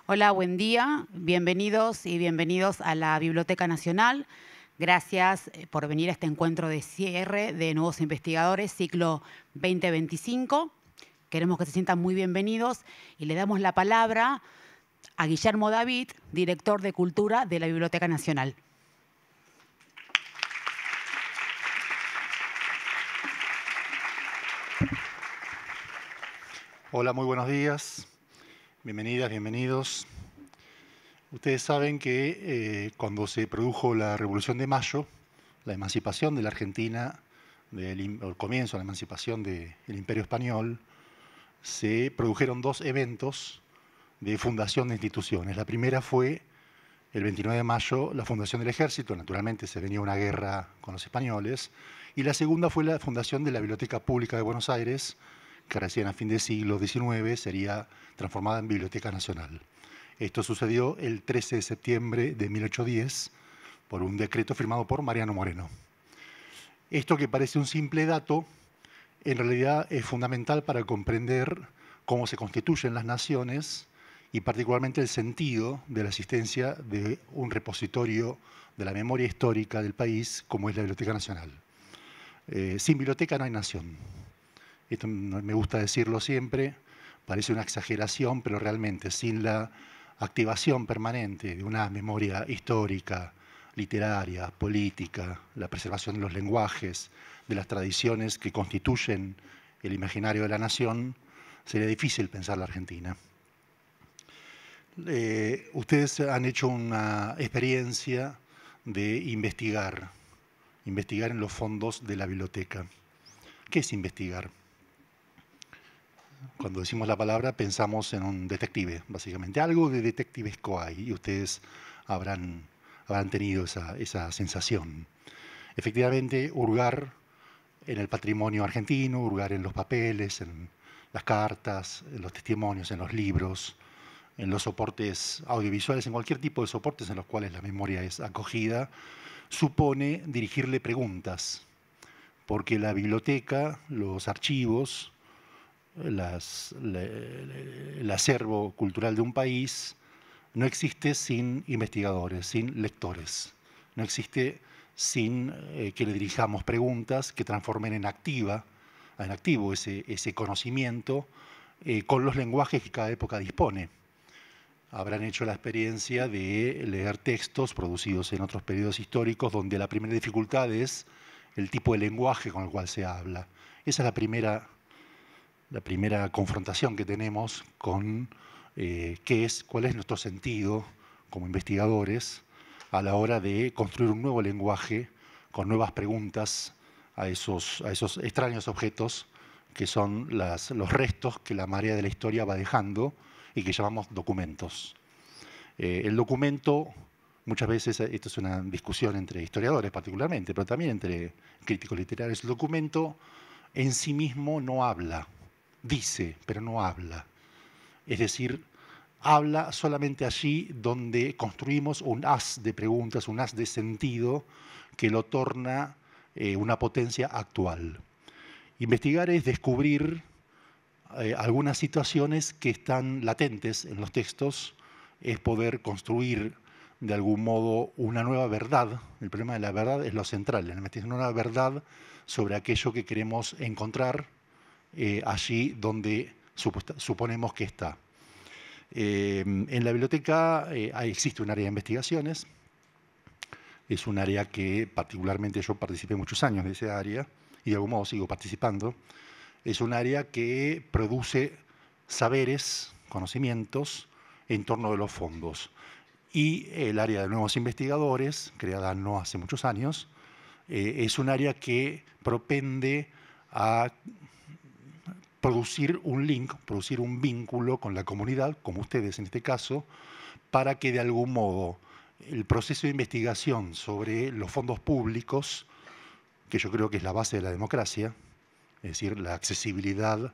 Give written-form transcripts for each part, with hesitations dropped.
Hola, buen día. Bienvenidos y bienvenidos a la Biblioteca Nacional. Gracias por venir a este encuentro de cierre de Nuevos Investigadores, ciclo 2025. Queremos que se sientan muy bienvenidos y le damos la palabra a Guillermo David, director de Cultura de la Biblioteca Nacional. Hola, muy buenos días. Bienvenidas, bienvenidos. Ustedes saben que cuando se produjo la Revolución de Mayo, la emancipación de la Argentina, el comienzo de la emancipación del Imperio Español, se produjeron dos eventos de fundación de instituciones. La primera fue el 29 de mayo, la fundación del Ejército, naturalmente se venía una guerra con los españoles, y la segunda fue la fundación de la Biblioteca Pública de Buenos Aires, que recién a fin del siglo XIX sería transformada en Biblioteca Nacional. Esto sucedió el 13 de septiembre de 1810 por un decreto firmado por Mariano Moreno. Esto, que parece un simple dato, en realidad es fundamental para comprender cómo se constituyen las naciones y particularmente el sentido de la existencia de un repositorio de la memoria histórica del país como es la Biblioteca Nacional. Sin biblioteca no hay nación. Esto me gusta decirlo siempre, parece una exageración, pero realmente sin la activación permanente de una memoria histórica, literaria, política, la preservación de los lenguajes, de las tradiciones que constituyen el imaginario de la nación, sería difícil pensar la Argentina. Ustedes han hecho una experiencia de investigar en los fondos de la biblioteca. ¿Qué es investigar? Cuando decimos la palabra pensamos en un detective, básicamente. Algo de detectivesco hay y ustedes habrán tenido esa sensación. Efectivamente, hurgar en el patrimonio argentino, hurgar en los papeles, en las cartas, en los testimonios, en los libros, en los soportes audiovisuales, en cualquier tipo de soportes en los cuales la memoria es acogida, supone dirigirle preguntas, porque la biblioteca, los archivos, el acervo cultural de un país no existe sin investigadores, sin lectores. No existe sin que le dirijamos preguntas que transformen en activo ese conocimiento con los lenguajes que cada época dispone. Habrán hecho la experiencia de leer textos producidos en otros periodos históricos donde la primera dificultad es el tipo de lenguaje con el cual se habla. Esa es la primera confrontación que tenemos con cuál es nuestro sentido como investigadores a la hora de construir un nuevo lenguaje con nuevas preguntas a esos extraños objetos que son los restos que la marea de la historia va dejando y que llamamos documentos. El documento, muchas veces, esto es una discusión entre historiadores particularmente, pero también entre críticos literarios, el documento en sí mismo no habla, dice, pero no habla. Es decir, habla solamente allí donde construimos un haz de preguntas, un haz de sentido que lo torna una potencia actual. Investigar es descubrir algunas situaciones que están latentes en los textos, es poder construir de algún modo una nueva verdad. El problema de la verdad es lo central, una nueva verdad sobre aquello que queremos encontrar allí donde suponemos que está. En la biblioteca existe un área de investigaciones. Es un área que particularmente yo participé muchos años de ese área y de algún modo sigo participando. Es un área que produce saberes, conocimientos en torno de los fondos. Y el área de nuevos investigadores, creada no hace muchos años, es un área que propende a producir un link, producir un vínculo con la comunidad, como ustedes en este caso, para que de algún modo el proceso de investigación sobre los fondos públicos, que yo creo que es la base de la democracia, es decir, la accesibilidad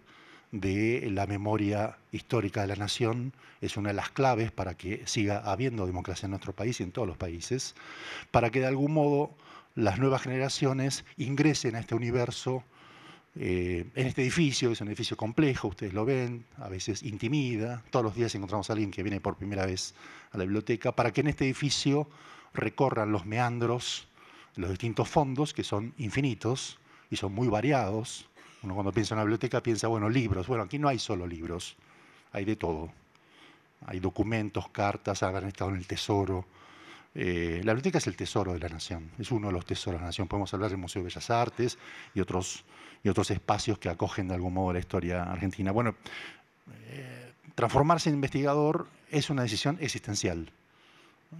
de la memoria histórica de la nación es una de las claves para que siga habiendo democracia en nuestro país y en todos los países, para que de algún modo las nuevas generaciones ingresen a este universo En este edificio, es un edificio complejo, ustedes lo ven, a veces intimida. Todos los días encontramos a alguien que viene por primera vez a la biblioteca para que en este edificio recorran los meandros, los distintos fondos, que son infinitos y son muy variados. Uno cuando piensa en una biblioteca piensa, bueno, libros. Bueno, aquí no hay solo libros, hay de todo. Hay documentos, cartas, habrán estado en el tesoro. La biblioteca es el tesoro de la nación, es uno de los tesoros de la nación. Podemos hablar del Museo de Bellas Artes y otros espacios que acogen de algún modo la historia argentina. Bueno, transformarse en investigador es una decisión existencial.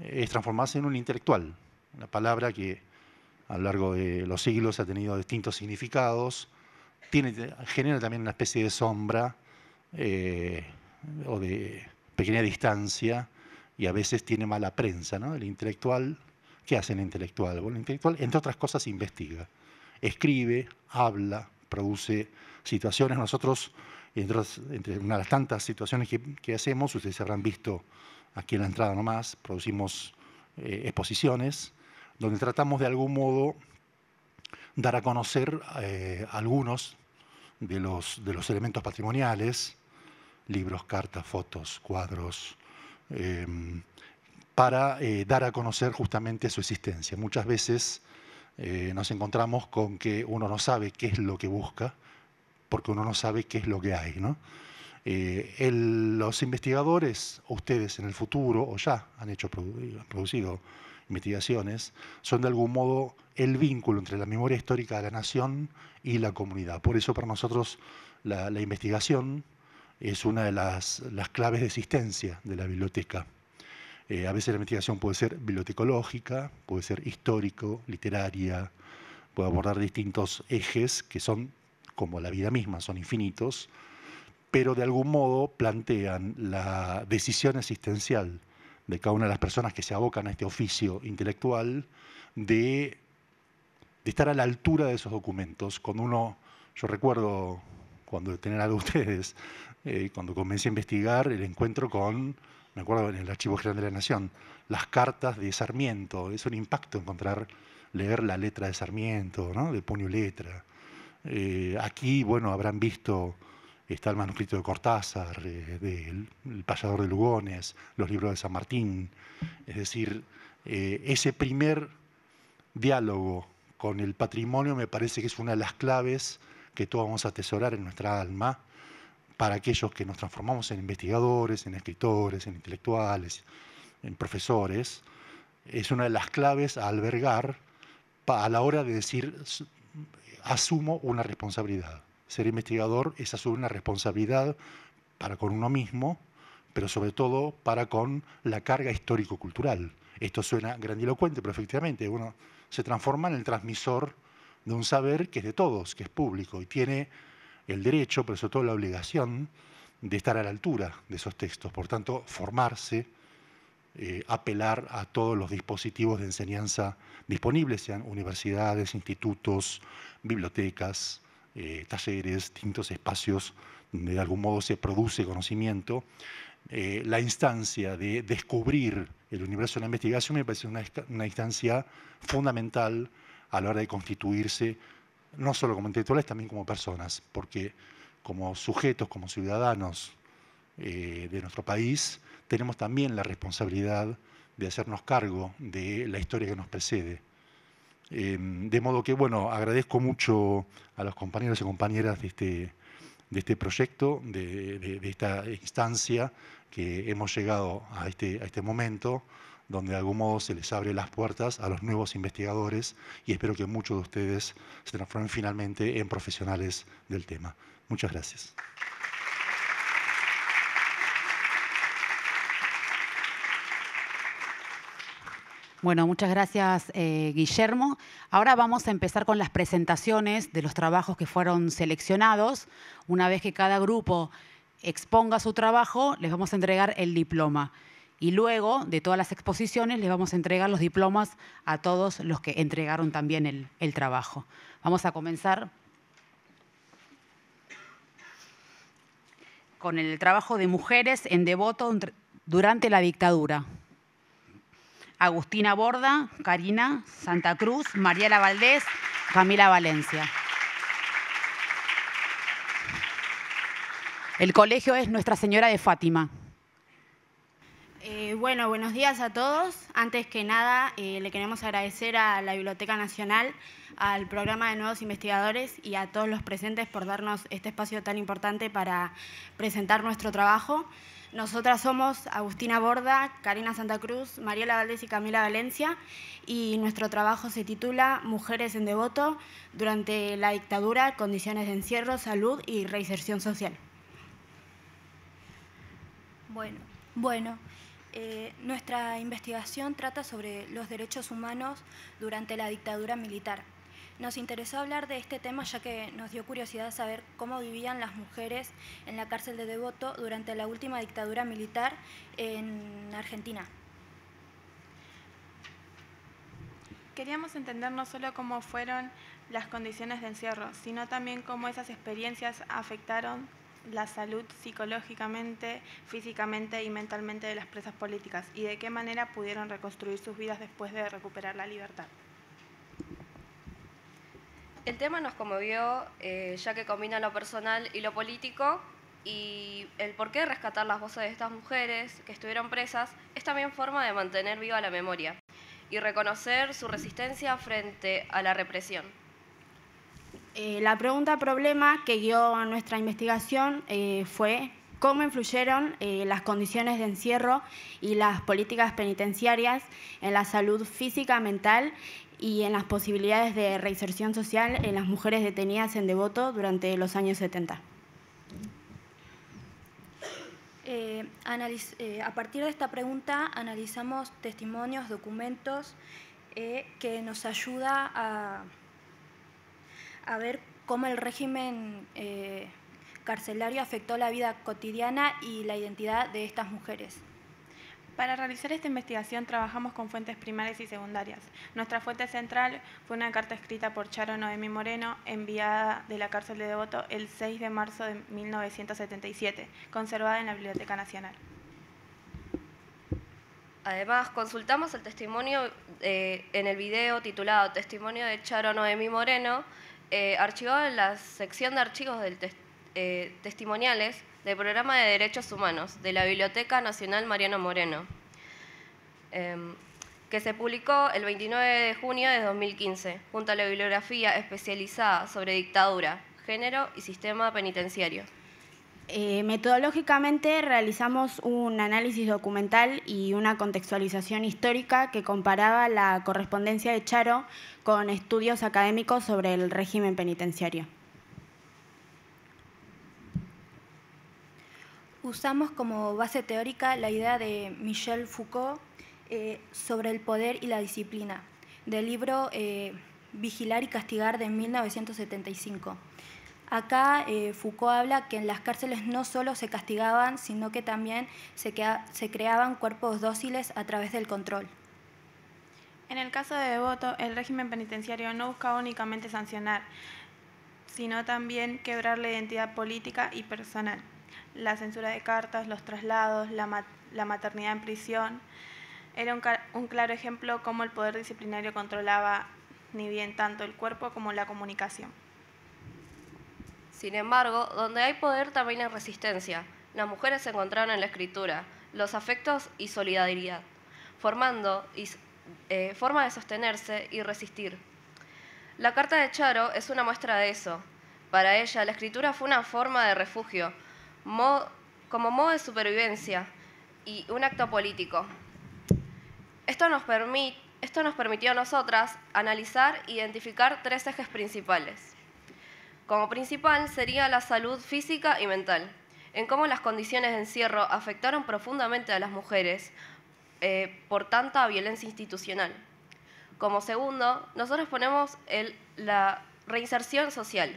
Es transformarse en un intelectual, una palabra que a lo largo de los siglos ha tenido distintos significados, genera también una especie de sombra o de pequeña distancia, y a veces tiene mala prensa, ¿no? El intelectual, ¿qué hace el intelectual? Bueno, el intelectual, entre otras cosas, investiga, escribe, habla, produce situaciones. Nosotros, entre una de las tantas situaciones que hacemos, ustedes habrán visto aquí en la entrada nomás, producimos exposiciones, donde tratamos de algún modo dar a conocer algunos de los elementos patrimoniales, libros, cartas, fotos, cuadros, para dar a conocer justamente su existencia. Muchas veces nos encontramos con que uno no sabe qué es lo que busca, porque uno no sabe qué es lo que hay, ¿no? Los investigadores, ustedes en el futuro, o ya han producido investigaciones, son de algún modo el vínculo entre la memoria histórica de la nación y la comunidad. Por eso para nosotros la investigación es una de las claves de existencia de la biblioteca. A veces la investigación puede ser bibliotecológica, puede ser histórico, literaria, puede abordar distintos ejes que son, como la vida misma, son infinitos, pero de algún modo plantean la decisión existencial de cada una de las personas que se abocan a este oficio intelectual de estar a la altura de esos documentos. Yo recuerdo cuando tenía algo de ustedes, cuando comencé a investigar, el encuentro con, me acuerdo en el Archivo General de la Nación, las cartas de Sarmiento. Es un impacto leer la letra de Sarmiento, ¿no? De puño y letra. Aquí, bueno, habrán visto, está el manuscrito de Cortázar, del Payador de Lugones, los libros de San Martín. Es decir, ese primer diálogo con el patrimonio me parece que es una de las claves que todos vamos a atesorar en nuestra alma para aquellos que nos transformamos en investigadores, en escritores, en intelectuales, en profesores. Es una de las claves a albergar a la hora de decir, asumo una responsabilidad. Ser investigador es asumir una responsabilidad para con uno mismo, pero sobre todo para con la carga histórico-cultural. Esto suena grandilocuente, pero efectivamente uno se transforma en el transmisor de un saber que es de todos, que es público, y tiene el derecho, pero sobre todo la obligación, de estar a la altura de esos textos. Por tanto, formarse, apelar a todos los dispositivos de enseñanza disponibles, sean universidades, institutos, bibliotecas, talleres, distintos espacios donde de algún modo se produce conocimiento. La instancia de descubrir el universo de la investigación me parece una instancia fundamental a la hora de constituirse, no solo como intelectuales, también como personas, porque como sujetos, como ciudadanos de nuestro país, tenemos también la responsabilidad de hacernos cargo de la historia que nos precede. De modo que, bueno, agradezco mucho a los compañeros y compañeras de este proyecto, de esta instancia, que hemos llegado a este momento donde de algún modo se les abre las puertas a los nuevos investigadores, y espero que muchos de ustedes se transformen finalmente en profesionales del tema. Muchas gracias. Bueno, muchas gracias, Guillermo. Ahora vamos a empezar con las presentaciones de los trabajos que fueron seleccionados. Una vez que cada grupo exponga su trabajo, les vamos a entregar el diploma. Y luego de todas las exposiciones, les vamos a entregar los diplomas a todos los que entregaron también el trabajo. Vamos a comenzar con el trabajo de mujeres en Devoto durante la dictadura. Agustina Borda, Karina Santa Cruz, Mariela Valdés, Camila Valencia. El colegio es Nuestra Señora de Fátima. Bueno, buenos días a todos. Antes que nada, le queremos agradecer a la Biblioteca Nacional, al programa de Nuevos Investigadores y a todos los presentes por darnos este espacio tan importante para presentar nuestro trabajo. Nosotras somos Agustina Borda, Karina Santa Cruz, Mariela Valdés y Camila Valencia, y nuestro trabajo se titula Mujeres en Devoto durante la dictadura, condiciones de encierro, salud y reinserción social. Bueno, nuestra investigación trata sobre los derechos humanos durante la dictadura militar. Nos interesó hablar de este tema ya que nos dio curiosidad saber cómo vivían las mujeres en la cárcel de Devoto durante la última dictadura militar en Argentina. Queríamos entender no solo cómo fueron las condiciones de encierro, sino también cómo esas experiencias afectaron la salud psicológicamente, físicamente y mentalmente de las presas políticas y de qué manera pudieron reconstruir sus vidas después de recuperar la libertad. El tema nos conmovió ya que combina lo personal y lo político, y el por qué rescatar las voces de estas mujeres que estuvieron presas es también forma de mantener viva la memoria y reconocer su resistencia frente a la represión. La pregunta problema que guió a nuestra investigación fue cómo influyeron las condiciones de encierro y las políticas penitenciarias en la salud física, mental y en las posibilidades de reinserción social en las mujeres detenidas en Devoto durante los años 70. A partir de esta pregunta analizamos testimonios, documentos que nos ayuda a ver cómo el régimen carcelario afectó la vida cotidiana y la identidad de estas mujeres. Para realizar esta investigación trabajamos con fuentes primarias y secundarias. Nuestra fuente central fue una carta escrita por Charo Noemí Moreno, enviada de la cárcel de Devoto el 6 de marzo de 1977, conservada en la Biblioteca Nacional. Además, consultamos el testimonio en el video titulado Testimonio de Charo Noemí Moreno, archivado en la sección de archivos testimoniales del Programa de Derechos Humanos de la Biblioteca Nacional Mariano Moreno, que se publicó el 29 de junio de 2015, junto a la bibliografía especializada sobre dictadura, género y sistema penitenciario. Metodológicamente realizamos un análisis documental y una contextualización histórica que comparaba la correspondencia de Charo con estudios académicos sobre el régimen penitenciario. Usamos como base teórica la idea de Michel Foucault sobre el poder y la disciplina, del libro Vigilar y Castigar de 1975. Acá Foucault habla que en las cárceles no solo se castigaban, sino que también se creaban cuerpos dóciles a través del control. En el caso de Devoto, el régimen penitenciario no buscaba únicamente sancionar, sino también quebrar la identidad política y personal. La censura de cartas, los traslados, la maternidad en prisión, era un claro ejemplo cómo el poder disciplinario controlaba ni bien tanto el cuerpo como la comunicación. Sin embargo, donde hay poder también hay resistencia. Las mujeres se encontraron en la escritura, los afectos y solidaridad, formando forma de sostenerse y resistir. La carta de Charo es una muestra de eso. Para ella, la escritura fue una forma de refugio, como modo de supervivencia y un acto político. Esto nos permitió a nosotras analizar e identificar tres ejes principales. Como principal sería la salud física y mental, en cómo las condiciones de encierro afectaron profundamente a las mujeres por tanta violencia institucional. Como segundo, nosotros ponemos la reinserción social,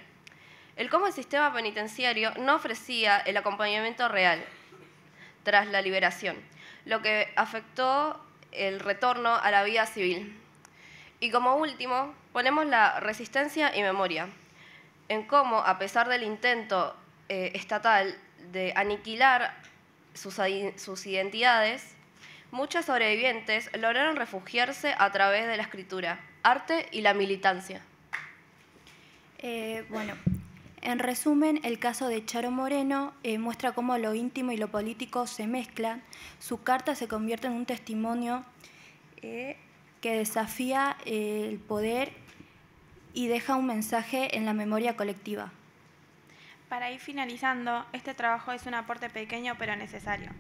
el cómo el sistema penitenciario no ofrecía el acompañamiento real tras la liberación, lo que afectó el retorno a la vida civil. Y como último, ponemos la resistencia y memoria, en cómo, a pesar del intento estatal de aniquilar sus identidades, muchas sobrevivientes lograron refugiarse a través de la escritura, arte y la militancia. Bueno, En resumen, el caso de Charo Moreno muestra cómo lo íntimo y lo político se mezclan. Su carta se convierte en un testimonio que desafía el poder y deja un mensaje en la memoria colectiva. Para ir finalizando, este trabajo es un aporte pequeño pero necesario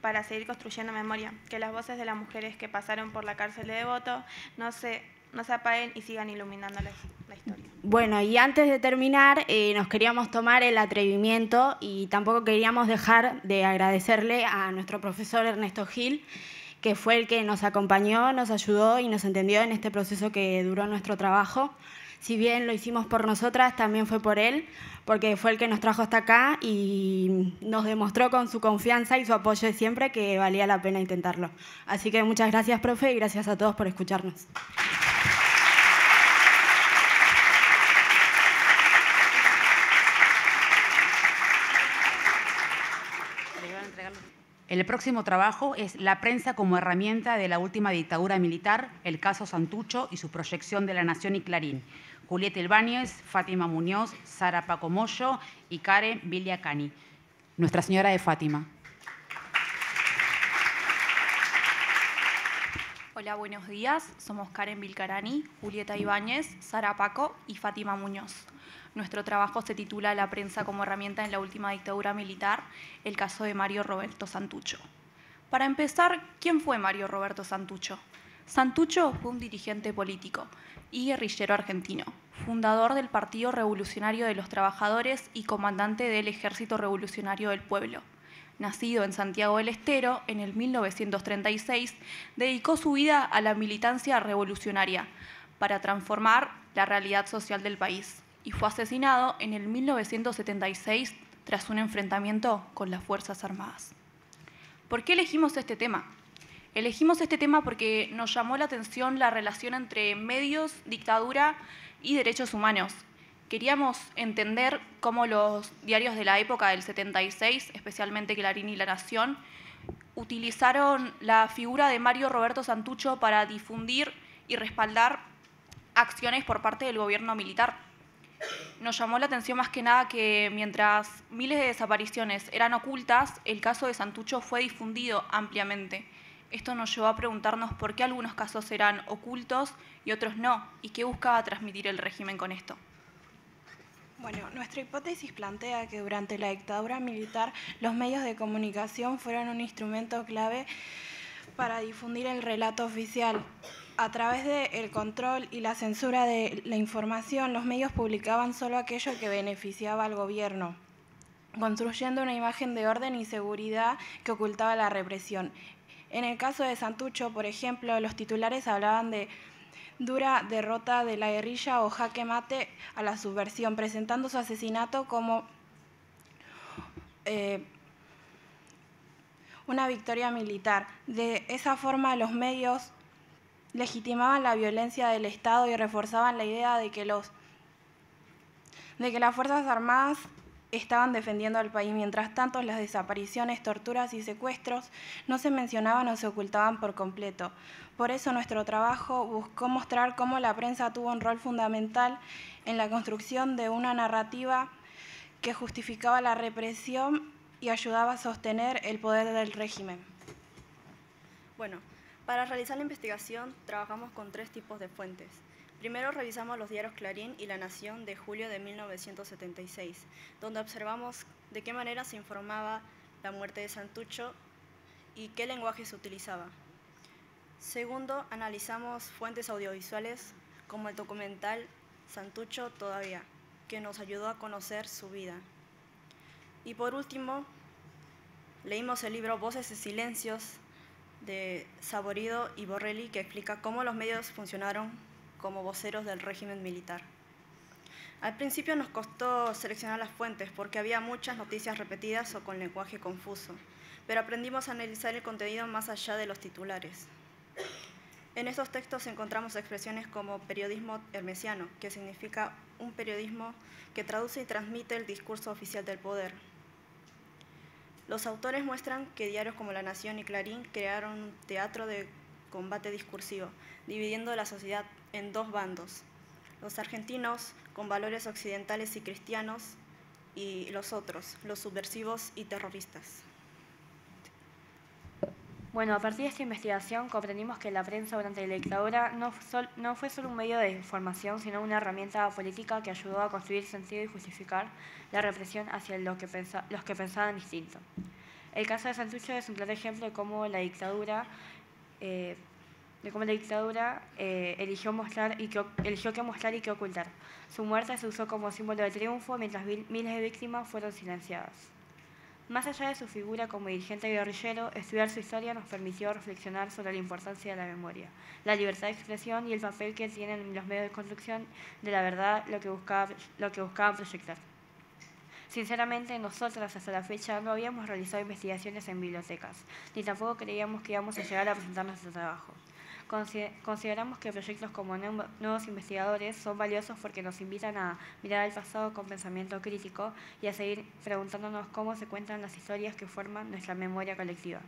para seguir construyendo memoria, que las voces de las mujeres que pasaron por la cárcel de Devoto no se apaguen y sigan iluminándoles la historia. Bueno, y antes de terminar, nos queríamos tomar el atrevimiento y tampoco queríamos dejar de agradecerle a nuestro profesor Ernesto Gil, que fue el que nos acompañó, nos ayudó y nos entendió en este proceso que duró nuestro trabajo. Si bien lo hicimos por nosotras, también fue por él, porque fue el que nos trajo hasta acá y nos demostró con su confianza y su apoyo de siempre que valía la pena intentarlo. Así que muchas gracias, profe, y gracias a todos por escucharnos. El próximo trabajo es La prensa como herramienta de la última dictadura militar, el caso Santucho y su proyección de La Nación y Clarín. Julieta Ibáñez, Fátima Muñoz, Sara Paco Moyo y Karen Viliacani. Nuestra Señora de Fátima. Hola, buenos días. Somos Karen Vilcarani, Julieta Ibáñez, Sara Paco y Fátima Muñoz. Nuestro trabajo se titula La prensa como herramienta en la última dictadura militar, el caso de Mario Roberto Santucho. Para empezar, ¿quién fue Mario Roberto Santucho? Santucho fue un dirigente político y guerrillero argentino, fundador del Partido Revolucionario de los Trabajadores y comandante del Ejército Revolucionario del Pueblo. Nacido en Santiago del Estero en el 1936, dedicó su vida a la militancia revolucionaria para transformar la realidad social del país y fue asesinado en el 1976 tras un enfrentamiento con las Fuerzas Armadas. ¿Por qué elegimos este tema? Elegimos este tema porque nos llamó la atención la relación entre medios, dictadura y derechos humanos. Queríamos entender cómo los diarios de la época del 76, especialmente Clarín y La Nación, utilizaron la figura de Mario Roberto Santucho para difundir y respaldar acciones por parte del gobierno militar. Nos llamó la atención más que nada que mientras miles de desapariciones eran ocultas, el caso de Santucho fue difundido ampliamente. Esto nos llevó a preguntarnos por qué algunos casos eran ocultos y otros no, y qué buscaba transmitir el régimen con esto. Bueno, nuestra hipótesis plantea que durante la dictadura militar los medios de comunicación fueron un instrumento clave para difundir el relato oficial. A través del control y la censura de la información, los medios publicaban solo aquello que beneficiaba al gobierno, construyendo una imagen de orden y seguridad que ocultaba la represión. En el caso de Santucho, por ejemplo, los titulares hablaban de dura derrota de la guerrilla o jaque mate a la subversión, presentando su asesinato como una victoria militar. De esa forma, los medios legitimaban la violencia del Estado y reforzaban la idea de que las Fuerzas Armadas estaban defendiendo al país. Mientras tanto, las desapariciones, torturas y secuestros no se mencionaban o se ocultaban por completo. Por eso nuestro trabajo buscó mostrar cómo la prensa tuvo un rol fundamental en la construcción de una narrativa que justificaba la represión y ayudaba a sostener el poder del régimen. Bueno, para realizar la investigación trabajamos con 3 tipos de fuentes. Primero revisamos los diarios Clarín y La Nación de julio de 1976, donde observamos de qué manera se informaba la muerte de Santucho y qué lenguaje se utilizaba. Segundo, analizamos fuentes audiovisuales como el documental Santucho Todavía, que nos ayudó a conocer su vida. Y por último, leímos el libro Voces y Silencios de Saborido y Borrelli, que explica cómo los medios funcionaron como voceros del régimen militar. Al principio nos costó seleccionar las fuentes porque había muchas noticias repetidas o con lenguaje confuso, pero aprendimos a analizar el contenido más allá de los titulares. En estos textos encontramos expresiones como periodismo hermesiano, que significa un periodismo que traduce y transmite el discurso oficial del poder. Los autores muestran que diarios como La Nación y Clarín crearon un teatro de combate discursivo, dividiendo la sociedad en 2 bandos. Los argentinos, con valores occidentales y cristianos, y los otros, los subversivos y terroristas. Bueno, a partir de esta investigación comprendimos que la prensa durante la dictadura no fue solo un medio de información, sino una herramienta política que ayudó a construir sentido y justificar la represión hacia los que pensaban distinto. El caso de Santucho es un claro ejemplo de cómo la dictadura eligió qué mostrar y qué ocultar. Su muerte se usó como símbolo de triunfo, mientras miles de víctimas fueron silenciadas. Más allá de su figura como dirigente guerrillero, estudiar su historia nos permitió reflexionar sobre la importancia de la memoria, la libertad de expresión y el papel que tienen los medios de construcción de la verdad, lo que buscaban proyectar. Sinceramente, nosotras hasta la fecha no habíamos realizado investigaciones en bibliotecas, ni tampoco creíamos que íbamos a llegar a presentar nuestro trabajo. Consideramos que proyectos como Nuevos Investigadores son valiosos porque nos invitan a mirar al pasado con pensamiento crítico y a seguir preguntándonos cómo se cuentan las historias que forman nuestra memoria colectiva.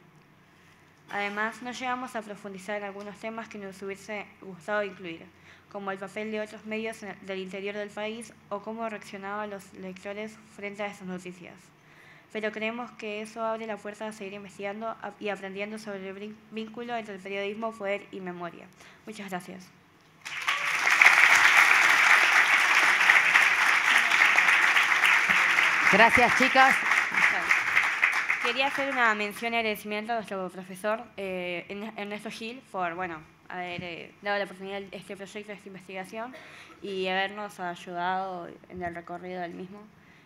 Además, no llegamos a profundizar en algunos temas que nos hubiese gustado incluir, como el papel de otros medios del interior del país o cómo reaccionaban los lectores frente a estas noticias. Pero creemos que eso abre la puerta a seguir investigando y aprendiendo sobre el vínculo entre el periodismo, poder y memoria. Muchas gracias. Gracias, chicas. Quería hacer una mención y agradecimiento a nuestro profesor Ernesto Gil por haber dado la oportunidad de este proyecto, de esta investigación y habernos ayudado en el recorrido del mismo.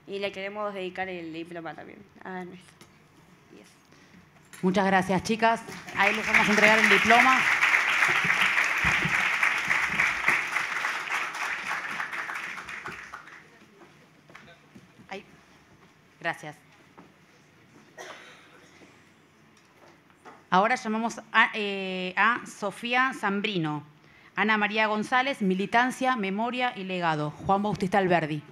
Y le queremos dedicar el diploma también a Ernesto. Yes. Muchas gracias, chicas. Ahí les vamos a entregar el diploma. Ahí. Gracias. Ahora llamamos a Sofía Zambrino. Ana María González, Militancia, Memoria y Legado. Juan Bautista Alberdi.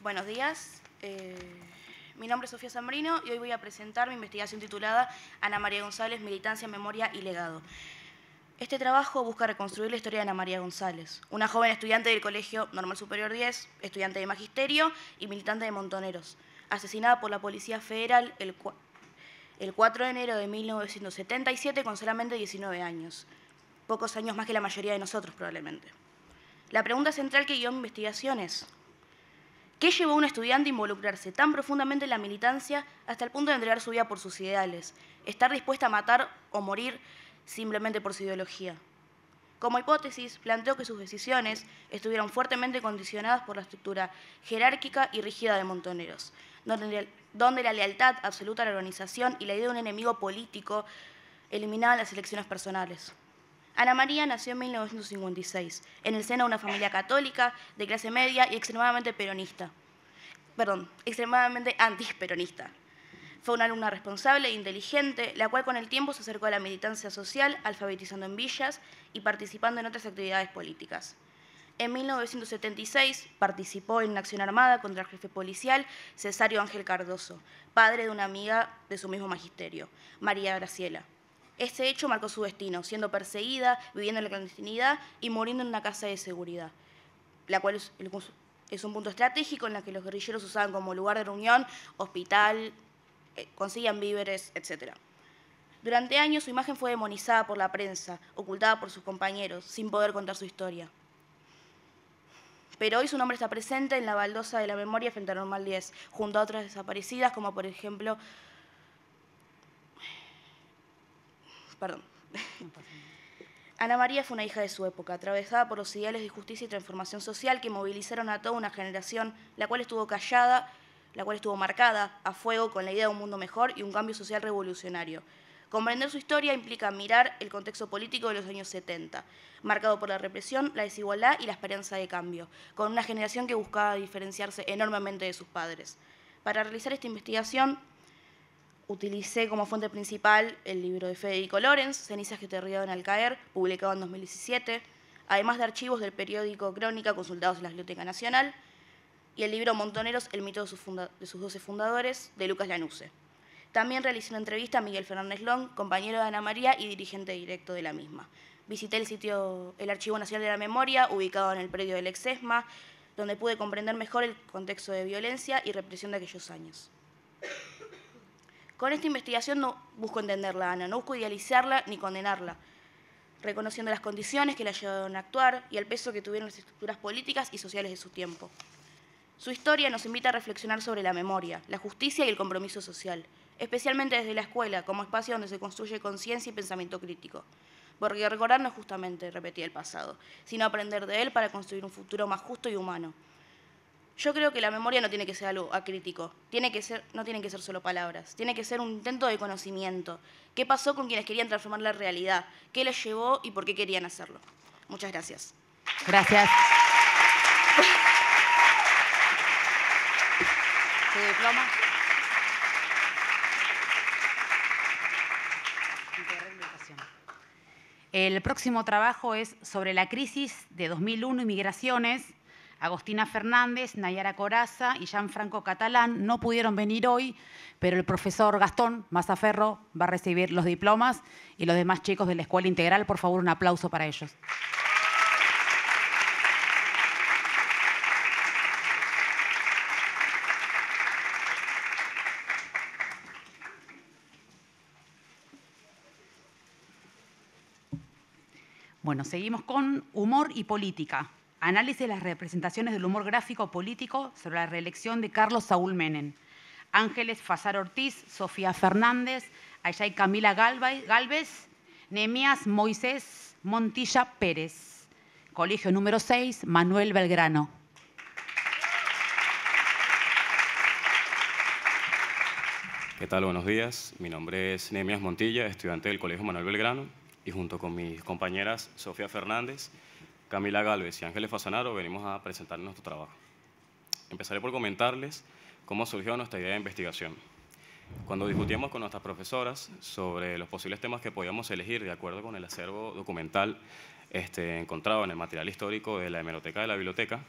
Buenos días, mi nombre es Sofía Zambrino y hoy voy a presentar mi investigación titulada Ana María González, Militancia, Memoria y Legado. Este trabajo busca reconstruir la historia de Ana María González, una joven estudiante del Colegio Normal Superior 10, estudiante de Magisterio y militante de Montoneros, asesinada por la Policía Federal el 4 de enero de 1977 con solamente 19 años, pocos años más que la mayoría de nosotros probablemente. La pregunta central que guió mi investigación es: ¿qué llevó a un estudiante a involucrarse tan profundamente en la militancia hasta el punto de entregar su vida por sus ideales, estar dispuesta a matar o morir simplemente por su ideología? Como hipótesis, planteo que sus decisiones estuvieron fuertemente condicionadas por la estructura jerárquica y rígida de Montoneros, donde la lealtad absoluta a la organización y la idea de un enemigo político eliminaban las elecciones personales. Ana María nació en 1956, en el seno de una familia católica, de clase media y extremadamente antiperonista. Fue una alumna responsable e inteligente, la cual con el tiempo se acercó a la militancia social, alfabetizando en villas y participando en otras actividades políticas. En 1976 participó en una acción armada contra el jefe policial Cesario Ángel Cardoso, padre de una amiga de su mismo magisterio, María Graciela. Este hecho marcó su destino, siendo perseguida, viviendo en la clandestinidad y muriendo en una casa de seguridad, la cual es un punto estratégico en la que los guerrilleros usaban como lugar de reunión, hospital, conseguían víveres, etc. Durante años su imagen fue demonizada por la prensa, ocultada por sus compañeros, sin poder contar su historia. Pero hoy su nombre está presente en la baldosa de la memoria frente a Normal 10, junto a otras desaparecidas, como por ejemplo... Ana María fue una hija de su época, atravesada por los ideales de justicia y transformación social que movilizaron a toda una generación, la cual estuvo marcada a fuego con la idea de un mundo mejor y un cambio social revolucionario. Comprender su historia implica mirar el contexto político de los años 70, marcado por la represión, la desigualdad y la esperanza de cambio, con una generación que buscaba diferenciarse enormemente de sus padres. Para realizar esta investigación, utilicé como fuente principal el libro de Federico Lorenz, Cenizas que te rieron al caer, publicado en 2017, además de archivos del periódico Crónica consultados en la Biblioteca Nacional, y el libro Montoneros, el mito de sus 12 fundadores, de Lucas Lanuse. También realicé una entrevista a Miguel Fernández Long, compañero de Ana María y dirigente directo de la misma. Visité el Archivo Nacional de la Memoria, ubicado en el predio del ex-ESMA, donde pude comprender mejor el contexto de violencia y represión de aquellos años. Con esta investigación no busco entenderla, Ana, no busco idealizarla ni condenarla, reconociendo las condiciones que la llevaron a actuar y el peso que tuvieron las estructuras políticas y sociales de su tiempo. Su historia nos invita a reflexionar sobre la memoria, la justicia y el compromiso social, especialmente desde la escuela, como espacio donde se construye conciencia y pensamiento crítico. Porque recordar no es justamente repetir el pasado, sino aprender de él para construir un futuro más justo y humano. Yo creo que la memoria no tiene que ser algo acrítico, no tienen que ser solo palabras, tiene que ser un intento de conocimiento. ¿Qué pasó con quienes querían transformar la realidad? ¿Qué les llevó y por qué querían hacerlo? Muchas gracias. Gracias. ¿Tu diploma? El próximo trabajo es sobre la crisis de 2001 y migraciones. Agostina Fernández, Nayara Corazza y Gianfranco Catalán no pudieron venir hoy, pero el profesor Gastón Mazzaferro va a recibir los diplomas y los demás chicos de la Escuela Integral. Por favor, un aplauso para ellos. Bueno, seguimos con humor y política. Análisis de las representaciones del humor gráfico político sobre la reelección de Carlos Saúl Menem. Ángeles Fasar Ortiz, Sofía Fernández, Ayay Camila Galvez, Nehemías Moisés Montilla Pérez. Colegio número 6, Manuel Belgrano. ¿Qué tal? Buenos días. Mi nombre es Nehemías Montilla, estudiante del Colegio Manuel Belgrano, y junto con mis compañeras Sofía Fernández, Camila Galvez y Ángeles Fasanaro venimos a presentar nuestro trabajo. Empezaré por comentarles cómo surgió nuestra idea de investigación. Cuando discutíamos con nuestras profesoras sobre los posibles temas que podíamos elegir de acuerdo con el acervo documental encontrado en el material histórico de la hemeroteca de la biblioteca,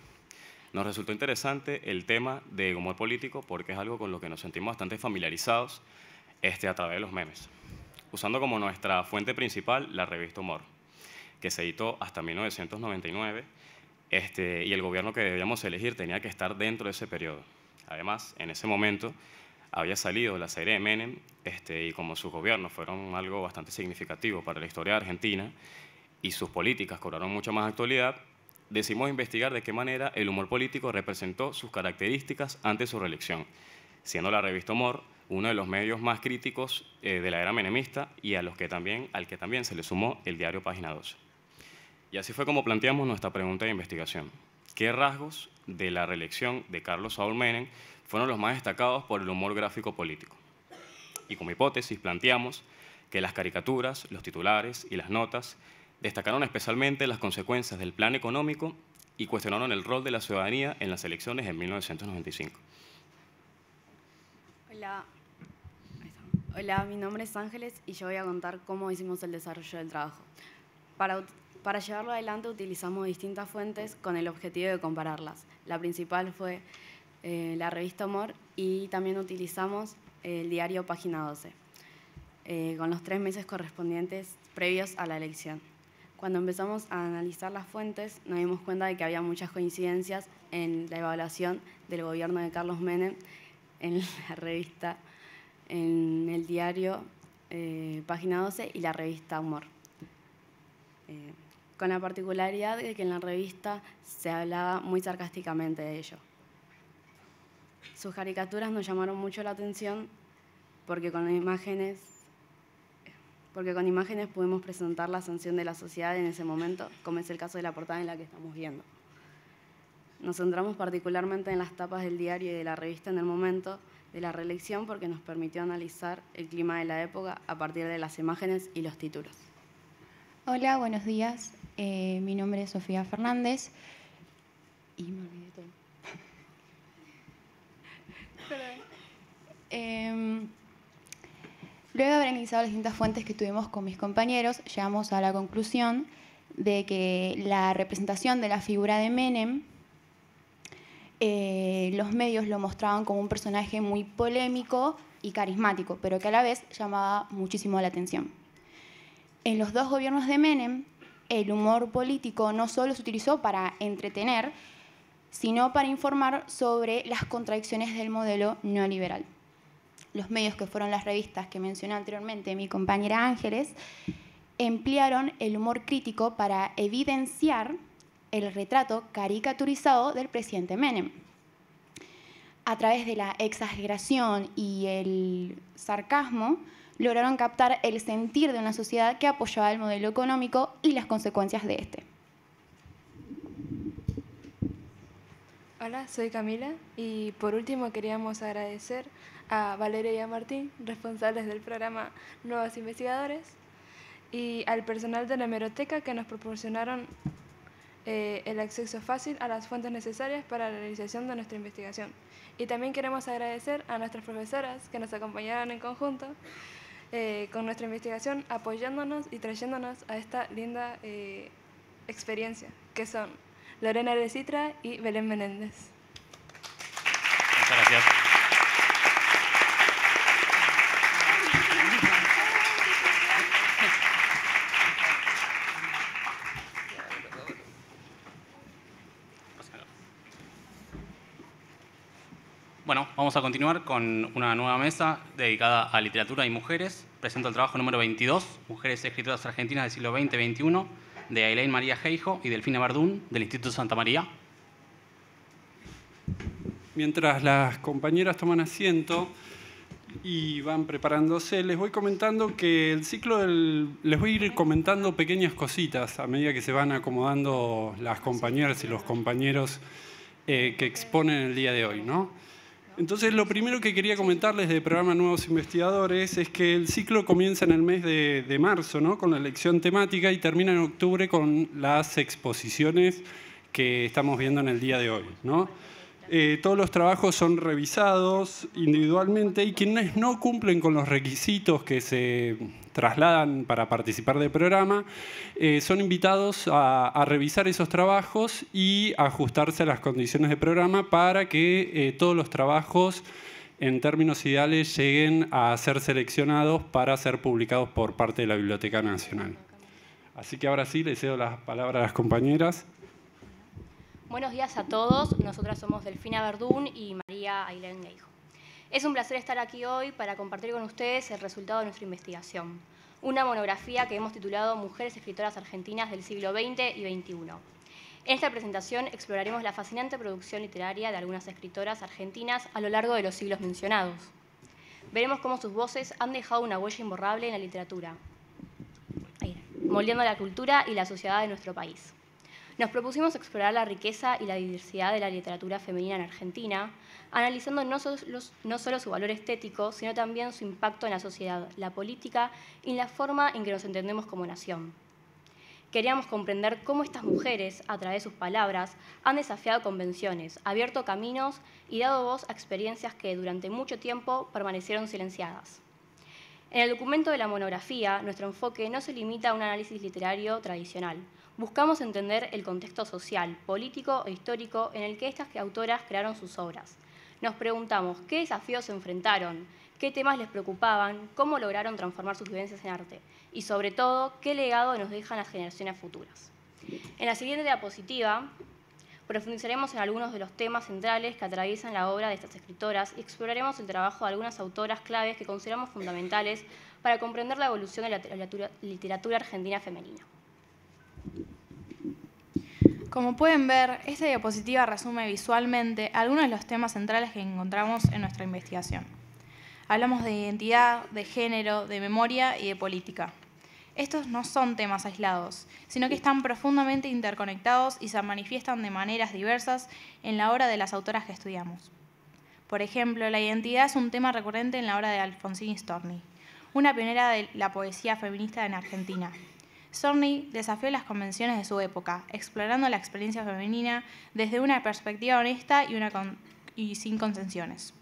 nos resultó interesante el tema de humor político porque es algo con lo que nos sentimos bastante familiarizados a través de los memes, usando como nuestra fuente principal la revista Humor, que se editó hasta 1999, y el gobierno que debíamos elegir tenía que estar dentro de ese periodo. Además, en ese momento había salido la serie de Menem, y como sus gobiernos fueron algo bastante significativo para la historia de Argentina y sus políticas cobraron mucha más actualidad, decidimos investigar de qué manera el humor político representó sus características antes de su reelección, siendo la revista Humor uno de los medios más críticos de la era menemista y al que también se le sumó el diario Página 12. Y así fue como planteamos nuestra pregunta de investigación. ¿Qué rasgos de la reelección de Carlos Saúl Menem fueron los más destacados por el humor gráfico político? Y como hipótesis planteamos que las caricaturas, los titulares y las notas destacaron especialmente las consecuencias del plan económico y cuestionaron el rol de la ciudadanía en las elecciones en 1995. Hola, mi nombre es Ángeles y yo voy a contar cómo hicimos el desarrollo del trabajo. Para llevarlo adelante utilizamos distintas fuentes con el objetivo de compararlas. La principal fue la revista Humor y también utilizamos el diario Página 12, con los 3 meses correspondientes previos a la elección. Cuando empezamos a analizar las fuentes nos dimos cuenta de que había muchas coincidencias en la evaluación del gobierno de Carlos Menem en la revista, en el diario Página 12 y la revista Humor. Con la particularidad de que en la revista se hablaba muy sarcásticamente de ello. Sus caricaturas nos llamaron mucho la atención porque con imágenes pudimos presentar la sanción de la sociedad en ese momento, como es el caso de la portada en la que estamos viendo. Nos centramos particularmente en las tapas del diario y de la revista en el momento de la reelección porque nos permitió analizar el clima de la época a partir de las imágenes y los títulos. Hola, buenos días. Mi nombre es Sofía Fernández y me olvidé todo. Luego de haber analizado las distintas fuentes que tuvimos con mis compañeros, llegamos a la conclusión de que la representación de la figura de Menem, los medios lo mostraban como un personaje muy polémico y carismático, pero que a la vez llamaba muchísimo la atención. En los dos gobiernos de Menem, el humor político no solo se utilizó para entretener, sino para informar sobre las contradicciones del modelo neoliberal. Los medios, que fueron las revistas que mencioné anteriormente mi compañera Ángeles, emplearon el humor crítico para evidenciar el retrato caricaturizado del presidente Menem. A través de la exageración y el sarcasmo, lograron captar el sentir de una sociedad que apoyaba el modelo económico y las consecuencias de este. Hola, soy Camila y por último queríamos agradecer a Valeria y a Martín, responsables del programa Nuevos Investigadores, y al personal de la hemeroteca que nos proporcionaron el acceso fácil a las fuentes necesarias para la realización de nuestra investigación. Y también queremos agradecer a nuestras profesoras que nos acompañaron en conjunto con nuestra investigación, apoyándonos y trayéndonos a esta linda experiencia, que son Lorena de Citra y Belén Menéndez. Muchas gracias. Bueno, vamos a continuar con una nueva mesa dedicada a literatura y mujeres. Presento el trabajo número 22, Mujeres escritoras argentinas del siglo XX y XXI, de Aileen María Geijo y Delfina Verdún, del Instituto Santa María. Mientras las compañeras toman asiento y van preparándose, les voy comentando que el ciclo les voy a ir comentando pequeñas cositas a medida que se van acomodando las compañeras y los compañeros que exponen el día de hoy, ¿no? Entonces, lo primero que quería comentarles del programa Nuevos Investigadores es que el ciclo comienza en el mes de marzo, ¿no?, con la elección temática, y termina en octubre con las exposiciones que estamos viendo en el día de hoy, ¿no? Todos los trabajos son revisados individualmente y quienes no cumplen con los requisitos que se trasladan para participar del programa son invitados a revisar esos trabajos y ajustarse a las condiciones del programa para que todos los trabajos, en términos ideales, lleguen a ser seleccionados para ser publicados por parte de la Biblioteca Nacional. Así que ahora sí, les cedo la palabra a las compañeras. Buenos días a todos, nosotras somos Delfina Verdún y María Aileen Geijo. Es un placer estar aquí hoy para compartir con ustedes el resultado de nuestra investigación, una monografía que hemos titulado Mujeres escritoras argentinas del siglo XX y XXI. En esta presentación exploraremos la fascinante producción literaria de algunas escritoras argentinas a lo largo de los siglos mencionados. Veremos cómo sus voces han dejado una huella imborrable en la literatura, moldeando la cultura y la sociedad de nuestro país. Nos propusimos explorar la riqueza y la diversidad de la literatura femenina en Argentina, analizando no solo su valor estético, sino también su impacto en la sociedad, la política y la forma en que nos entendemos como nación. Queríamos comprender cómo estas mujeres, a través de sus palabras, han desafiado convenciones, abierto caminos y dado voz a experiencias que durante mucho tiempo permanecieron silenciadas. En el documento de la monografía, nuestro enfoque no se limita a un análisis literario tradicional. Buscamos entender el contexto social, político e histórico en el que estas autoras crearon sus obras. Nos preguntamos qué desafíos se enfrentaron, qué temas les preocupaban, cómo lograron transformar sus vivencias en arte y, sobre todo, qué legado nos dejan las generaciones futuras. En la siguiente diapositiva profundizaremos en algunos de los temas centrales que atraviesan la obra de estas escritoras y exploraremos el trabajo de algunas autoras claves que consideramos fundamentales para comprender la evolución de la literatura argentina femenina. Como pueden ver, esta diapositiva resume visualmente algunos de los temas centrales que encontramos en nuestra investigación. Hablamos de identidad, de género, de memoria y de política. Estos no son temas aislados, sino que están profundamente interconectados y se manifiestan de maneras diversas en la obra de las autoras que estudiamos. Por ejemplo, la identidad es un tema recurrente en la obra de Alfonsín Storni, una pionera de la poesía feminista en Argentina. Storni desafió las convenciones de su época, explorando la experiencia femenina desde una perspectiva honesta y sin concesiones.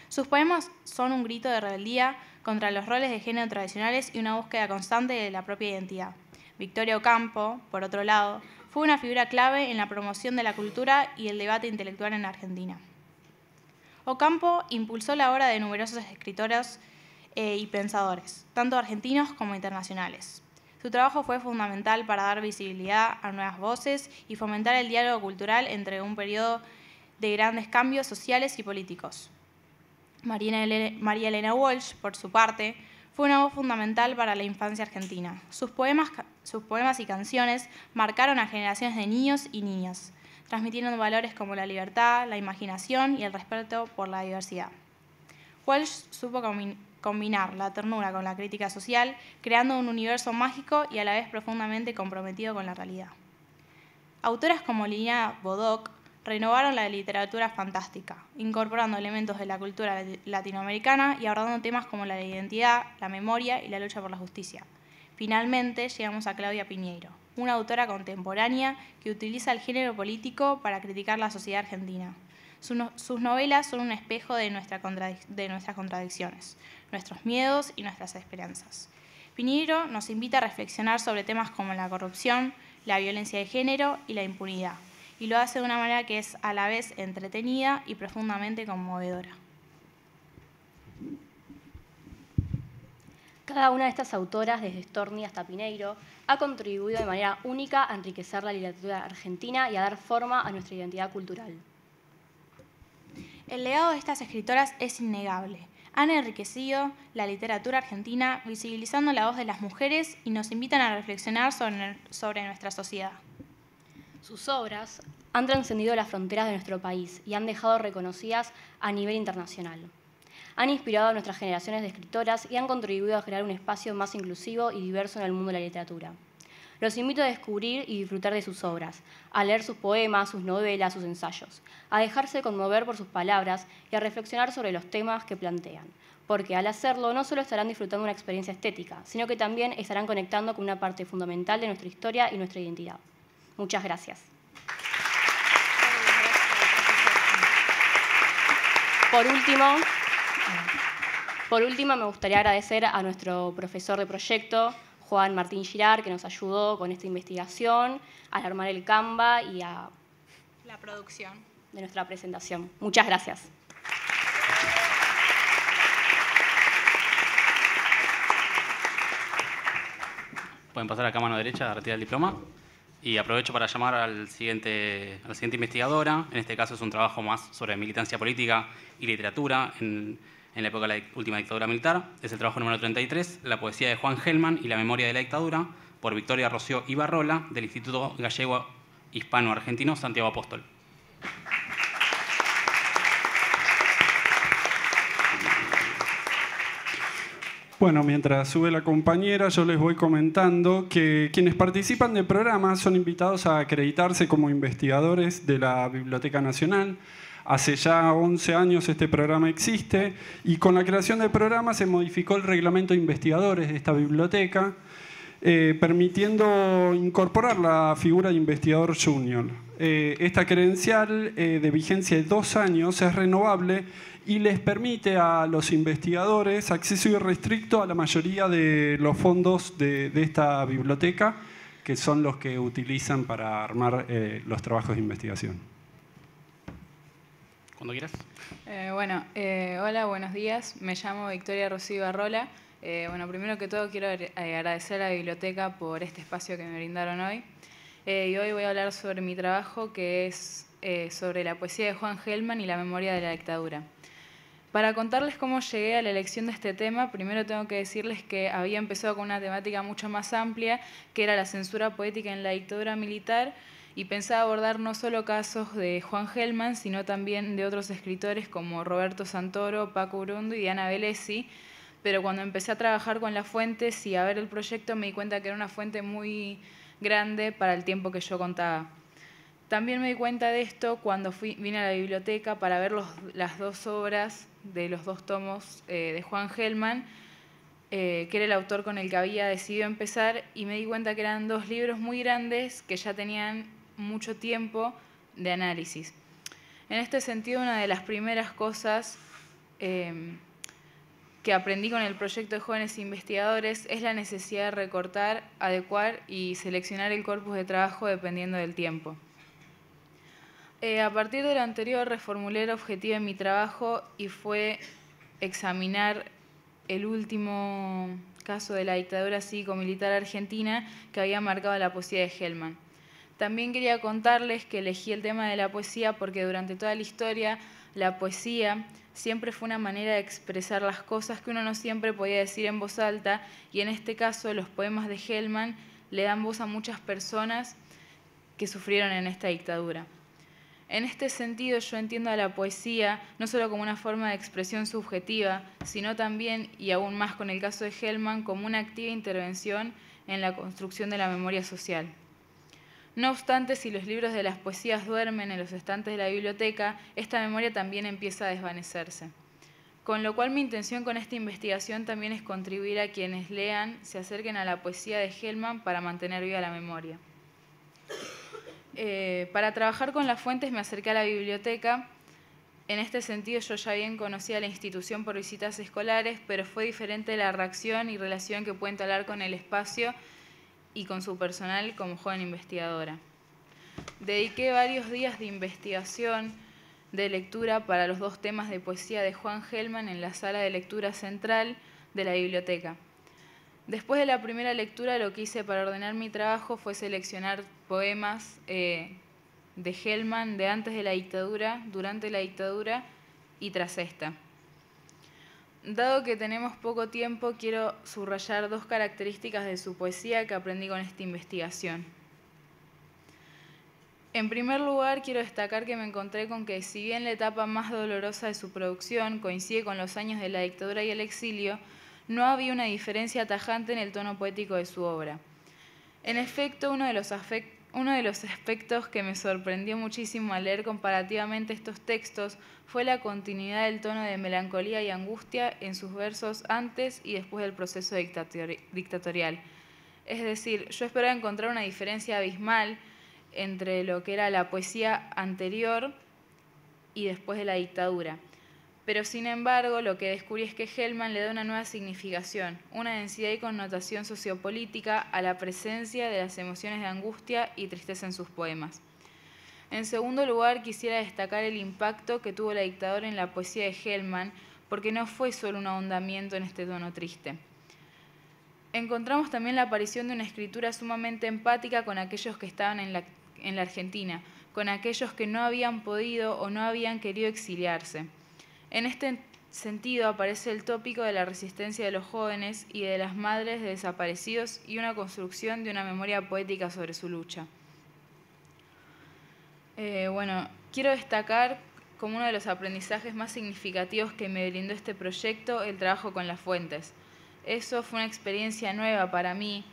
Sus poemas son un grito de rebeldía contra los roles de género tradicionales y una búsqueda constante de la propia identidad. Victoria Ocampo, por otro lado, fue una figura clave en la promoción de la cultura y el debate intelectual en Argentina. Ocampo impulsó la obra de numerosos escritores y pensadores, tanto argentinos como internacionales. Su trabajo fue fundamental para dar visibilidad a nuevas voces y fomentar el diálogo cultural entre un periodo de grandes cambios sociales y políticos. María Elena Walsh, por su parte, fue una voz fundamental para la infancia argentina. Sus poemas y canciones marcaron a generaciones de niños y niñas, transmitiendo valores como la libertad, la imaginación y el respeto por la diversidad. Walsh supo combinar la ternura con la crítica social, creando un universo mágico y a la vez profundamente comprometido con la realidad. Autoras como Liliana Bodoc renovaron la literatura fantástica, incorporando elementos de la cultura latinoamericana y abordando temas como la identidad, la memoria y la lucha por la justicia. Finalmente, llegamos a Claudia Piñeiro, una autora contemporánea que utiliza el género político para criticar la sociedad argentina. Sus novelas son un espejo de nuestras contradicciones, nuestros miedos y nuestras esperanzas. Piñeiro nos invita a reflexionar sobre temas como la corrupción, la violencia de género y la impunidad, y lo hace de una manera que es a la vez entretenida y profundamente conmovedora. Cada una de estas autoras, desde Storni hasta Piñeiro, ha contribuido de manera única a enriquecer la literatura argentina y a dar forma a nuestra identidad cultural. El legado de estas escritoras es innegable. Han enriquecido la literatura argentina, visibilizando la voz de las mujeres y nos invitan a reflexionar sobre nuestra sociedad. Sus obras han trascendido las fronteras de nuestro país y han dejado reconocidas a nivel internacional. Han inspirado a nuestras generaciones de escritoras y han contribuido a crear un espacio más inclusivo y diverso en el mundo de la literatura. Los invito a descubrir y disfrutar de sus obras, a leer sus poemas, sus novelas, sus ensayos, a dejarse conmover por sus palabras y a reflexionar sobre los temas que plantean, porque al hacerlo no solo estarán disfrutando una experiencia estética, sino que también estarán conectando con una parte fundamental de nuestra historia y nuestra identidad. Muchas gracias. Por último, me gustaría agradecer a nuestro profesor de proyecto, Juan Martín Girard, que nos ayudó con esta investigación, al armar el Canva y a la producción de nuestra presentación. Muchas gracias. Pueden pasar acá a mano derecha a retirar el diploma. Y aprovecho para llamar a la siguiente investigadora. En este caso es un trabajo más sobre militancia política y literatura en la época de la última dictadura militar. Es el trabajo número 33, La poesía de Juan Gelman y la memoria de la dictadura, por Victoria Rocío Ibarrola, del Instituto Gallego Hispano-Argentino Santiago Apóstol. Bueno, mientras sube la compañera, yo les voy comentando que quienes participan del programa son invitados a acreditarse como investigadores de la Biblioteca Nacional. Hace ya 11 años este programa existe y con la creación del programa se modificó el reglamento de investigadores de esta biblioteca, permitiendo incorporar la figura de investigador junior. Esta credencial de vigencia de 2 años es renovable y les permite a los investigadores acceso irrestricto a la mayoría de los fondos de esta biblioteca, que son los que utilizan para armar los trabajos de investigación. Cuando quieras. Hola, buenos días. Me llamo Victoria Rocío Ibarrola. Primero que todo quiero agradecer a la biblioteca por este espacio que me brindaron hoy. Y hoy voy a hablar sobre mi trabajo, que es sobre la poesía de Juan Gelman y la memoria de la dictadura. Para contarles cómo llegué a la elección de este tema, primero tengo que decirles que había empezado con una temática mucho más amplia, que era la censura poética en la dictadura militar, y pensaba abordar no solo casos de Juan Gelman, sino también de otros escritores como Roberto Santoro, Paco Urundo y Diana Velesi. Pero cuando empecé a trabajar con las fuentes y a ver el proyecto, me di cuenta que era una fuente muy grande para el tiempo que yo contaba. También me di cuenta de esto cuando vine a la biblioteca para ver las 2 obras de los 2 tomos de Juan Gelman, que era el autor con el que había decidido empezar, y me di cuenta que eran 2 libros muy grandes que ya tenían mucho tiempo de análisis. En este sentido, una de las primeras cosas que aprendí con el proyecto de Jóvenes Investigadores es la necesidad de recortar, adecuar y seleccionar el corpus de trabajo dependiendo del tiempo. A partir de lo anterior, reformulé el objetivo de mi trabajo y fue examinar el último caso de la dictadura cívico-militar argentina que había marcado la poesía de Hellman. También quería contarles que elegí el tema de la poesía porque durante toda la historia la poesía siempre fue una manera de expresar las cosas que uno no siempre podía decir en voz alta, y en este caso los poemas de Hellman le dan voz a muchas personas que sufrieron en esta dictadura. En este sentido, yo entiendo a la poesía no solo como una forma de expresión subjetiva, sino también, y aún más con el caso de Hellman, como una activa intervención en la construcción de la memoria social. No obstante, si los libros de las poesías duermen en los estantes de la biblioteca, esta memoria también empieza a desvanecerse. Con lo cual mi intención con esta investigación también es contribuir a quienes lean, se acerquen a la poesía de Hellman para mantener viva la memoria. Para trabajar con las fuentes me acerqué a la biblioteca. En este sentido yo ya bien conocía la institución por visitas escolares, pero fue diferente la reacción y relación que pueden entablar con el espacio y con su personal como joven investigadora. Dediqué varios días de investigación, de lectura para los 2 temas de poesía de Juan Hellman en la sala de lectura central de la biblioteca. Después de la primera lectura, lo que hice para ordenar mi trabajo fue seleccionar poemas de Hellman de antes de la dictadura, durante la dictadura y tras esta. Dado que tenemos poco tiempo, quiero subrayar 2 características de su poesía que aprendí con esta investigación. En primer lugar, quiero destacar que me encontré con que, si bien la etapa más dolorosa de su producción coincide con los años de la dictadura y el exilio, no había una diferencia tajante en el tono poético de su obra. En efecto, uno de los aspectos que me sorprendió muchísimo al leer comparativamente estos textos fue la continuidad del tono de melancolía y angustia en sus versos antes y después del proceso dictatorial. Es decir, yo esperaba encontrar una diferencia abismal entre lo que era la poesía anterior y después de la dictadura. Pero sin embargo, lo que descubrí es que Hellman le da una nueva significación, una densidad y connotación sociopolítica a la presencia de las emociones de angustia y tristeza en sus poemas. En segundo lugar, quisiera destacar el impacto que tuvo la dictadura en la poesía de Hellman, porque no fue solo un ahondamiento en este tono triste. Encontramos también la aparición de una escritura sumamente empática con aquellos que estaban en la Argentina, con aquellos que no habían podido o no habían querido exiliarse. En este sentido aparece el tópico de la resistencia de los jóvenes y de las madres de desaparecidos y una construcción de una memoria poética sobre su lucha. Quiero destacar como uno de los aprendizajes más significativos que me brindó este proyecto el trabajo con las fuentes. Eso fue una experiencia nueva para mí,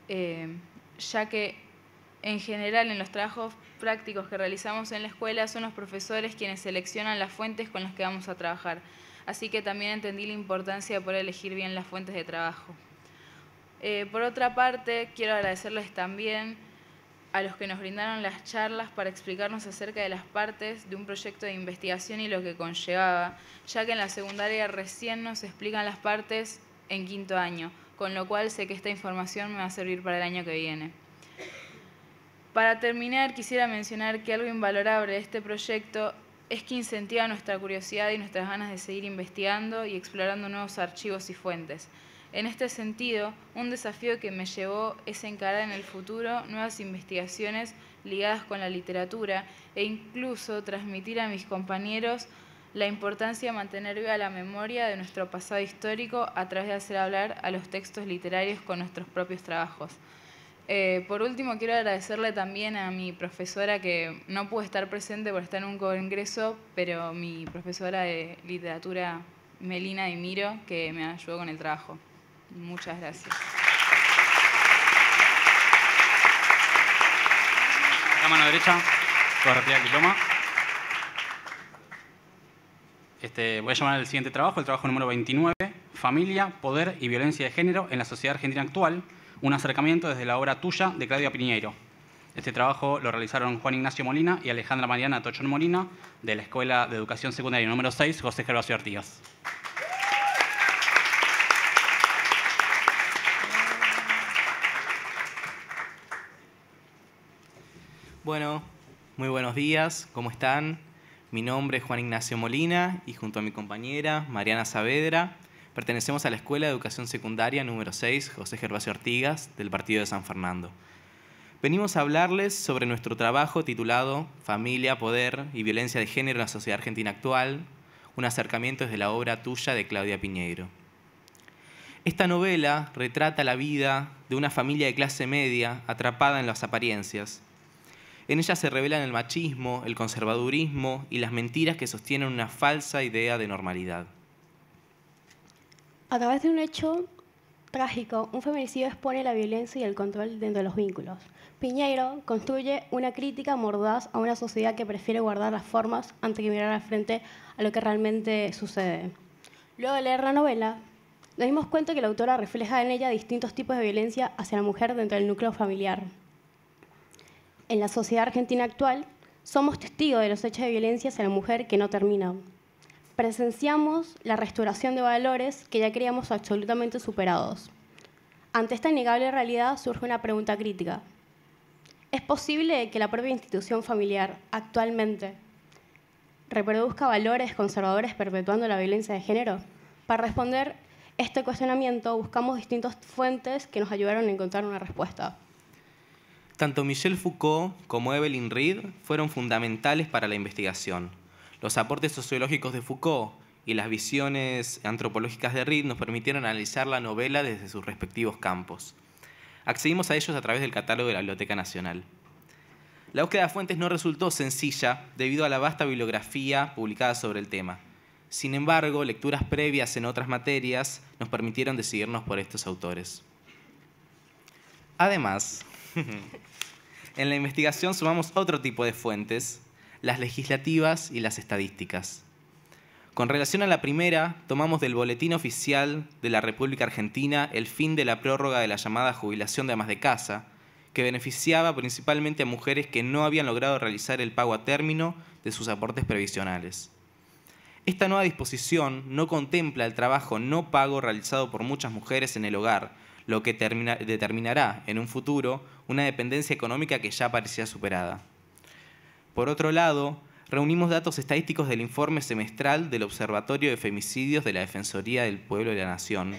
ya que en general en los trabajos prácticos que realizamos en la escuela son los profesores quienes seleccionan las fuentes con las que vamos a trabajar. Así que también entendí la importancia de poder elegir bien las fuentes de trabajo. Por otra parte, quiero agradecerles también a los que nos brindaron las charlas para explicarnos acerca de las partes de un proyecto de investigación y lo que conllevaba, ya que en la secundaria recién nos explican las partes en 5º año, con lo cual sé que esta información me va a servir para el año que viene. Para terminar, quisiera mencionar que algo invalorable de este proyecto es que incentiva nuestra curiosidad y nuestras ganas de seguir investigando y explorando nuevos archivos y fuentes. En este sentido, un desafío que me llevó es encarar en el futuro nuevas investigaciones ligadas con la literatura e incluso transmitir a mis compañeros la importancia de mantener viva la memoria de nuestro pasado histórico a través de hacer hablar a los textos literarios con nuestros propios trabajos. Por último, quiero agradecerle también a mi profesora que no pudo estar presente por estar en un congreso, pero mi profesora de literatura, Melina Di Miro, que me ayudó con el trabajo. Muchas gracias. La mano derecha, toda retira el diploma. Voy a llamar al siguiente trabajo, el trabajo número 29, Familia, Poder y Violencia de Género en la Sociedad Argentina Actual, un acercamiento desde la obra Tuya de Claudia Piñeiro. Este trabajo lo realizaron Juan Ignacio Molina y Alejandra Mariana Tochón Molina, de la Escuela de Educación Secundaria número 6, José Gervasio Artigas. Bueno, Muy buenos días, ¿cómo están? Mi nombre es Juan Ignacio Molina y junto a mi compañera Mariana Saavedra pertenecemos a la Escuela de Educación Secundaria número 6 José Gervasio Artigas del Partido de San Fernando. Venimos a hablarles sobre nuestro trabajo titulado Familia, Poder y Violencia de Género en la Sociedad Argentina Actual, un acercamiento desde la obra Tuya de Claudia Piñeiro. Esta novela retrata la vida de una familia de clase media atrapada en las apariencias. En ella se revelan el machismo, el conservadurismo y las mentiras que sostienen una falsa idea de normalidad. A través de un hecho trágico, un feminicidio expone la violencia y el control dentro de los vínculos. Piñeiro construye una crítica mordaz a una sociedad que prefiere guardar las formas antes que mirar al frente a lo que realmente sucede. Luego de leer la novela, nos dimos cuenta que la autora refleja en ella distintos tipos de violencia hacia la mujer dentro del núcleo familiar. En la sociedad argentina actual, somos testigos de los hechos de violencia hacia la mujer que no terminan. Presenciamos la restauración de valores que ya creíamos absolutamente superados. Ante esta innegable realidad surge una pregunta crítica. ¿Es posible que la propia institución familiar actualmente reproduzca valores conservadores perpetuando la violencia de género? Para responder este cuestionamiento buscamos distintas fuentes que nos ayudaron a encontrar una respuesta. Tanto Michel Foucault como Evelyn Reed fueron fundamentales para la investigación. Los aportes sociológicos de Foucault y las visiones antropológicas de Reed nos permitieron analizar la novela desde sus respectivos campos. Accedimos a ellos a través del catálogo de la Biblioteca Nacional. La búsqueda de fuentes no resultó sencilla debido a la vasta bibliografía publicada sobre el tema. Sin embargo, lecturas previas en otras materias nos permitieron decidirnos por estos autores. Además, en la investigación sumamos otro tipo de fuentes, las legislativas y las estadísticas. Con relación a la primera, tomamos del Boletín Oficial de la República Argentina el fin de la prórroga de la llamada jubilación de amas de casa, que beneficiaba principalmente a mujeres que no habían logrado realizar el pago a término de sus aportes previsionales. Esta nueva disposición no contempla el trabajo no pago realizado por muchas mujeres en el hogar, lo que determinará en un futuro una dependencia económica que ya parecía superada. Por otro lado, reunimos datos estadísticos del informe semestral del Observatorio de Femicidios de la Defensoría del Pueblo y la Nación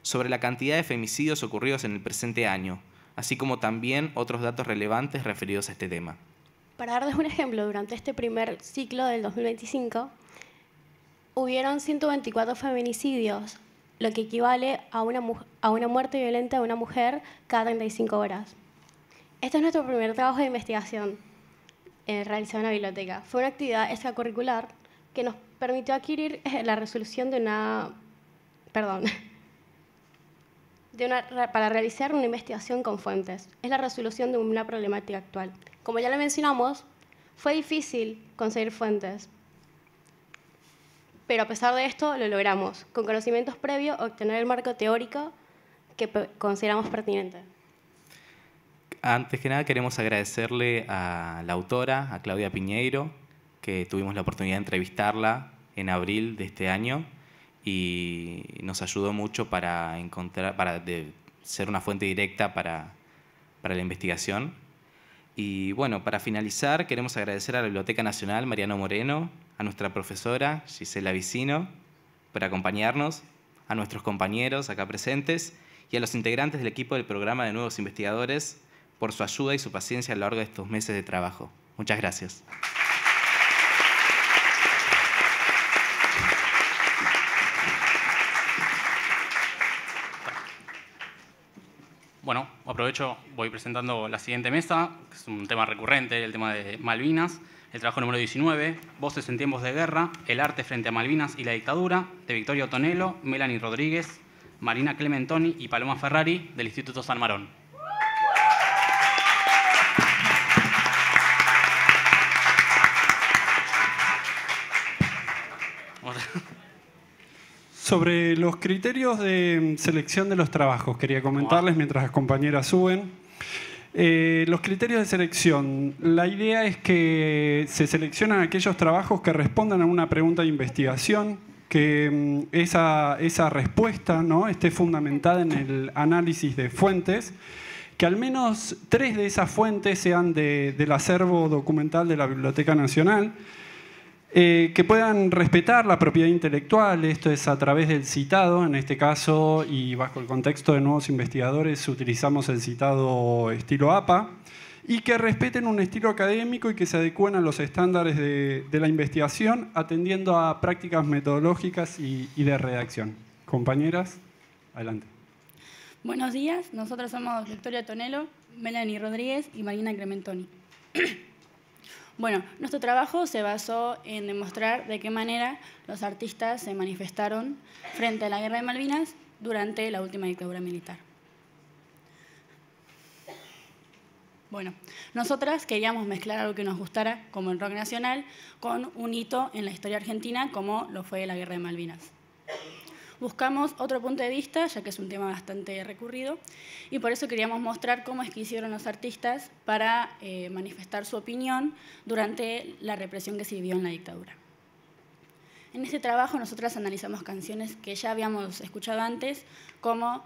sobre la cantidad de femicidios ocurridos en el presente año, así como también otros datos relevantes referidos a este tema. Para darles un ejemplo, durante este primer ciclo del 2025, hubieron 124 feminicidios, lo que equivale a una muerte violenta de una mujer cada 35 horas. Este es nuestro primer trabajo de investigación realizado en la biblioteca. Fue una actividad extracurricular que nos permitió adquirir la resolución de para realizar una investigación con fuentes. Es la resolución de una problemática actual. Como ya lo mencionamos, fue difícil conseguir fuentes, pero a pesar de esto lo logramos. Con conocimientos previos, obtener el marco teórico que consideramos pertinente. Antes que nada queremos agradecerle a la autora, a Claudia Piñeiro, que tuvimos la oportunidad de entrevistarla en abril de este año y nos ayudó mucho para ser una fuente directa para la investigación. Y bueno, para finalizar queremos agradecer a la Biblioteca Nacional Mariano Moreno, a nuestra profesora Gisela Vicino por acompañarnos, a nuestros compañeros acá presentes y a los integrantes del equipo del programa de Nuevos Investigadores por su ayuda y su paciencia a lo largo de estos meses de trabajo. Muchas gracias. Bueno, aprovecho, voy presentando la siguiente mesa, que es un tema recurrente, el tema de Malvinas, el trabajo número 19, Voces en tiempos de guerra, el arte frente a Malvinas y la dictadura, de Victoria Otonelo, Melanie Rodríguez, Marina Clementoni y Paloma Ferrari, del Instituto San Marón. Sobre los criterios de selección de los trabajos, quería comentarles mientras las compañeras suben. Los criterios de selección, la idea es que se seleccionan aquellos trabajos que respondan a una pregunta de investigación, que esa respuesta, ¿no?, esté fundamentada en el análisis de fuentes, que al menos 3 de esas fuentes sean del acervo documental de la Biblioteca Nacional, que puedan respetar la propiedad intelectual, esto es a través del citado, en este caso, y bajo el contexto de Nuevos Investigadores, utilizamos el citado estilo APA, y que respeten un estilo académico y que se adecúen a los estándares de la investigación, atendiendo a prácticas metodológicas y de redacción. Compañeras, adelante. Buenos días, nosotros somos Victoria Tonelo, Melanie Rodríguez y Marina Clementoni. Bueno, nuestro trabajo se basó en demostrar de qué manera los artistas se manifestaron frente a la Guerra de Malvinas durante la última dictadura militar. Bueno, nosotras queríamos mezclar algo que nos gustara, como el rock nacional, con un hito en la historia argentina, como lo fue la Guerra de Malvinas. Buscamos otro punto de vista, ya que es un tema bastante recurrido, y por eso queríamos mostrar cómo es que hicieron los artistas para manifestar su opinión durante la represión que se vivió en la dictadura. En este trabajo nosotras analizamos canciones que ya habíamos escuchado antes, como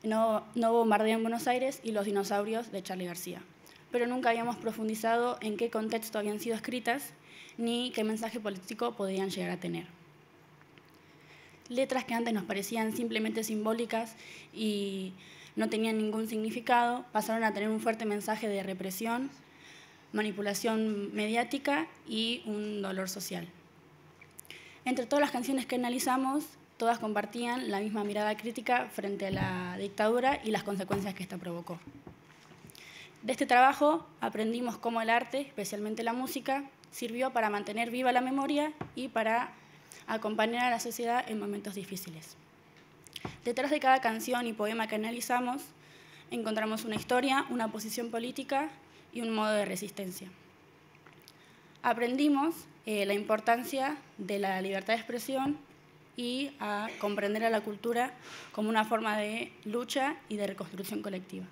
No bombardeo en Buenos Aires y Los dinosaurios de Charly García, pero nunca habíamos profundizado en qué contexto habían sido escritas ni qué mensaje político podían llegar a tener. Letras que antes nos parecían simplemente simbólicas y no tenían ningún significado, pasaron a tener un fuerte mensaje de represión, manipulación mediática y un dolor social. Entre todas las canciones que analizamos, todas compartían la misma mirada crítica frente a la dictadura y las consecuencias que esta provocó. De este trabajo aprendimos cómo el arte, especialmente la música, sirvió para mantener viva la memoria y para acompañar a la sociedad en momentos difíciles. Detrás de cada canción y poema que analizamos, encontramos una historia, una posición política y un modo de resistencia. Aprendimos la importancia de la libertad de expresión y a comprender a la cultura como una forma de lucha y de reconstrucción colectiva.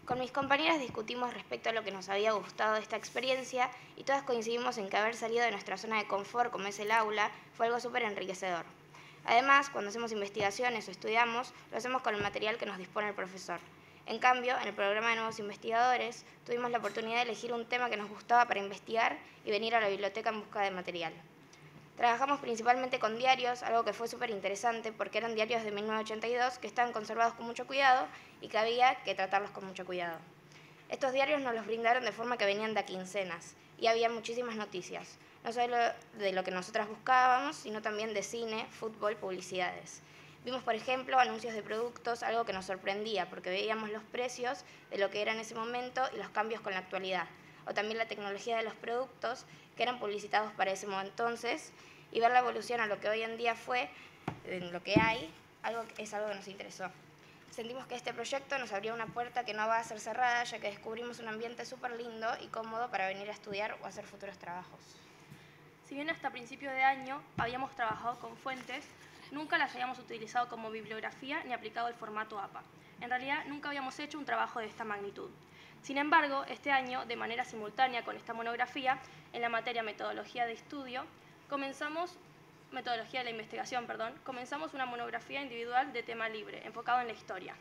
Con mis compañeras discutimos respecto a lo que nos había gustado de esta experiencia y todas coincidimos en que haber salido de nuestra zona de confort, como es el aula, fue algo súper enriquecedor. Además, cuando hacemos investigaciones o estudiamos, lo hacemos con el material que nos dispone el profesor. En cambio, en el programa de Nuevos Investigadores, tuvimos la oportunidad de elegir un tema que nos gustaba para investigar y venir a la biblioteca en busca de material. Trabajamos principalmente con diarios, algo que fue súper interesante porque eran diarios de 1982 que estaban conservados con mucho cuidado y que había que tratarlos con mucho cuidado. Estos diarios nos los brindaron de forma que venían de a quincenas y había muchísimas noticias, no solo de lo que nosotras buscábamos, sino también de cine, fútbol, publicidades. Vimos, por ejemplo, anuncios de productos, algo que nos sorprendía porque veíamos los precios de lo que era en ese momento y los cambios con la actualidad, o también la tecnología de los productos que eran publicitados para ese momento entonces, y ver la evolución a lo que hoy en día fue, en lo que hay, es algo que nos interesó. Sentimos que este proyecto nos abrió una puerta que no va a ser cerrada, ya que descubrimos un ambiente súper lindo y cómodo para venir a estudiar o hacer futuros trabajos. Si bien hasta principio de año habíamos trabajado con fuentes, nunca las habíamos utilizado como bibliografía ni aplicado el formato APA. En realidad, nunca habíamos hecho un trabajo de esta magnitud. Sin embargo, este año, de manera simultánea con esta monografía, en la materia metodología de estudio, metodología de la investigación, comenzamos una monografía individual de tema libre, enfocado en la historia.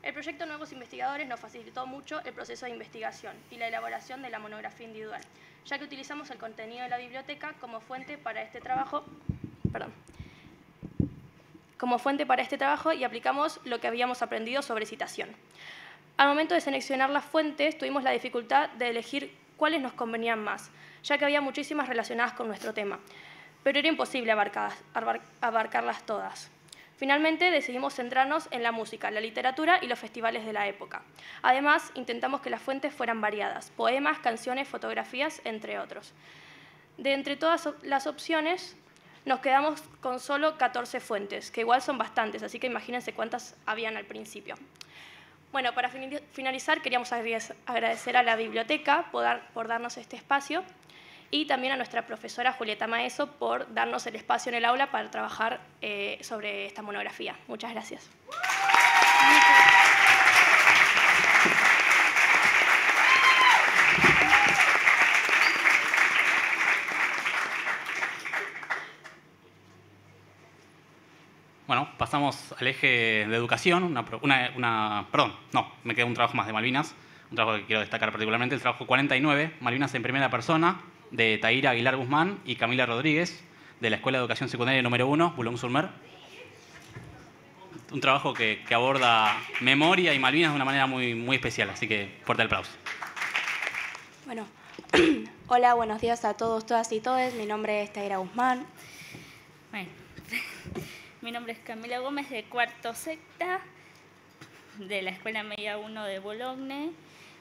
El proyecto Nuevos Investigadores nos facilitó mucho el proceso de investigación y la elaboración de la monografía individual, ya que utilizamos el contenido de la biblioteca como fuente para este trabajo, y aplicamos lo que habíamos aprendido sobre citación. Al momento de seleccionar las fuentes, tuvimos la dificultad de elegir cuáles nos convenían más, ya que había muchísimas relacionadas con nuestro tema, pero era imposible abarcarlas todas. Finalmente, decidimos centrarnos en la música, la literatura y los festivales de la época. Además, intentamos que las fuentes fueran variadas, poemas, canciones, fotografías, entre otros. De entre todas las opciones, nos quedamos con solo 14 fuentes, que igual son bastantes, así que imagínense cuántas habían al principio. Bueno, para finalizar, queríamos agradecer a la biblioteca por darnos este espacio y también a nuestra profesora Julieta Maeso por darnos el espacio en el aula para trabajar sobre esta monografía. Muchas gracias. Bueno, pasamos al eje de educación. Me queda un trabajo más de Malvinas, un trabajo que quiero destacar particularmente, el trabajo 49, Malvinas en primera persona, de Taira Aguilar Guzmán y Camila Rodríguez, de la Escuela de Educación Secundaria número 1, Boulogne-sur-Mer. Un trabajo que aborda memoria y Malvinas de una manera muy especial, así que fuerte el aplauso. Bueno, hola, buenos días a todos, todas y todes. Mi nombre es Taira Guzmán. Bueno, mi nombre es Camila Gómez, de cuarto secta, de la Escuela Media 1 de Boulogne,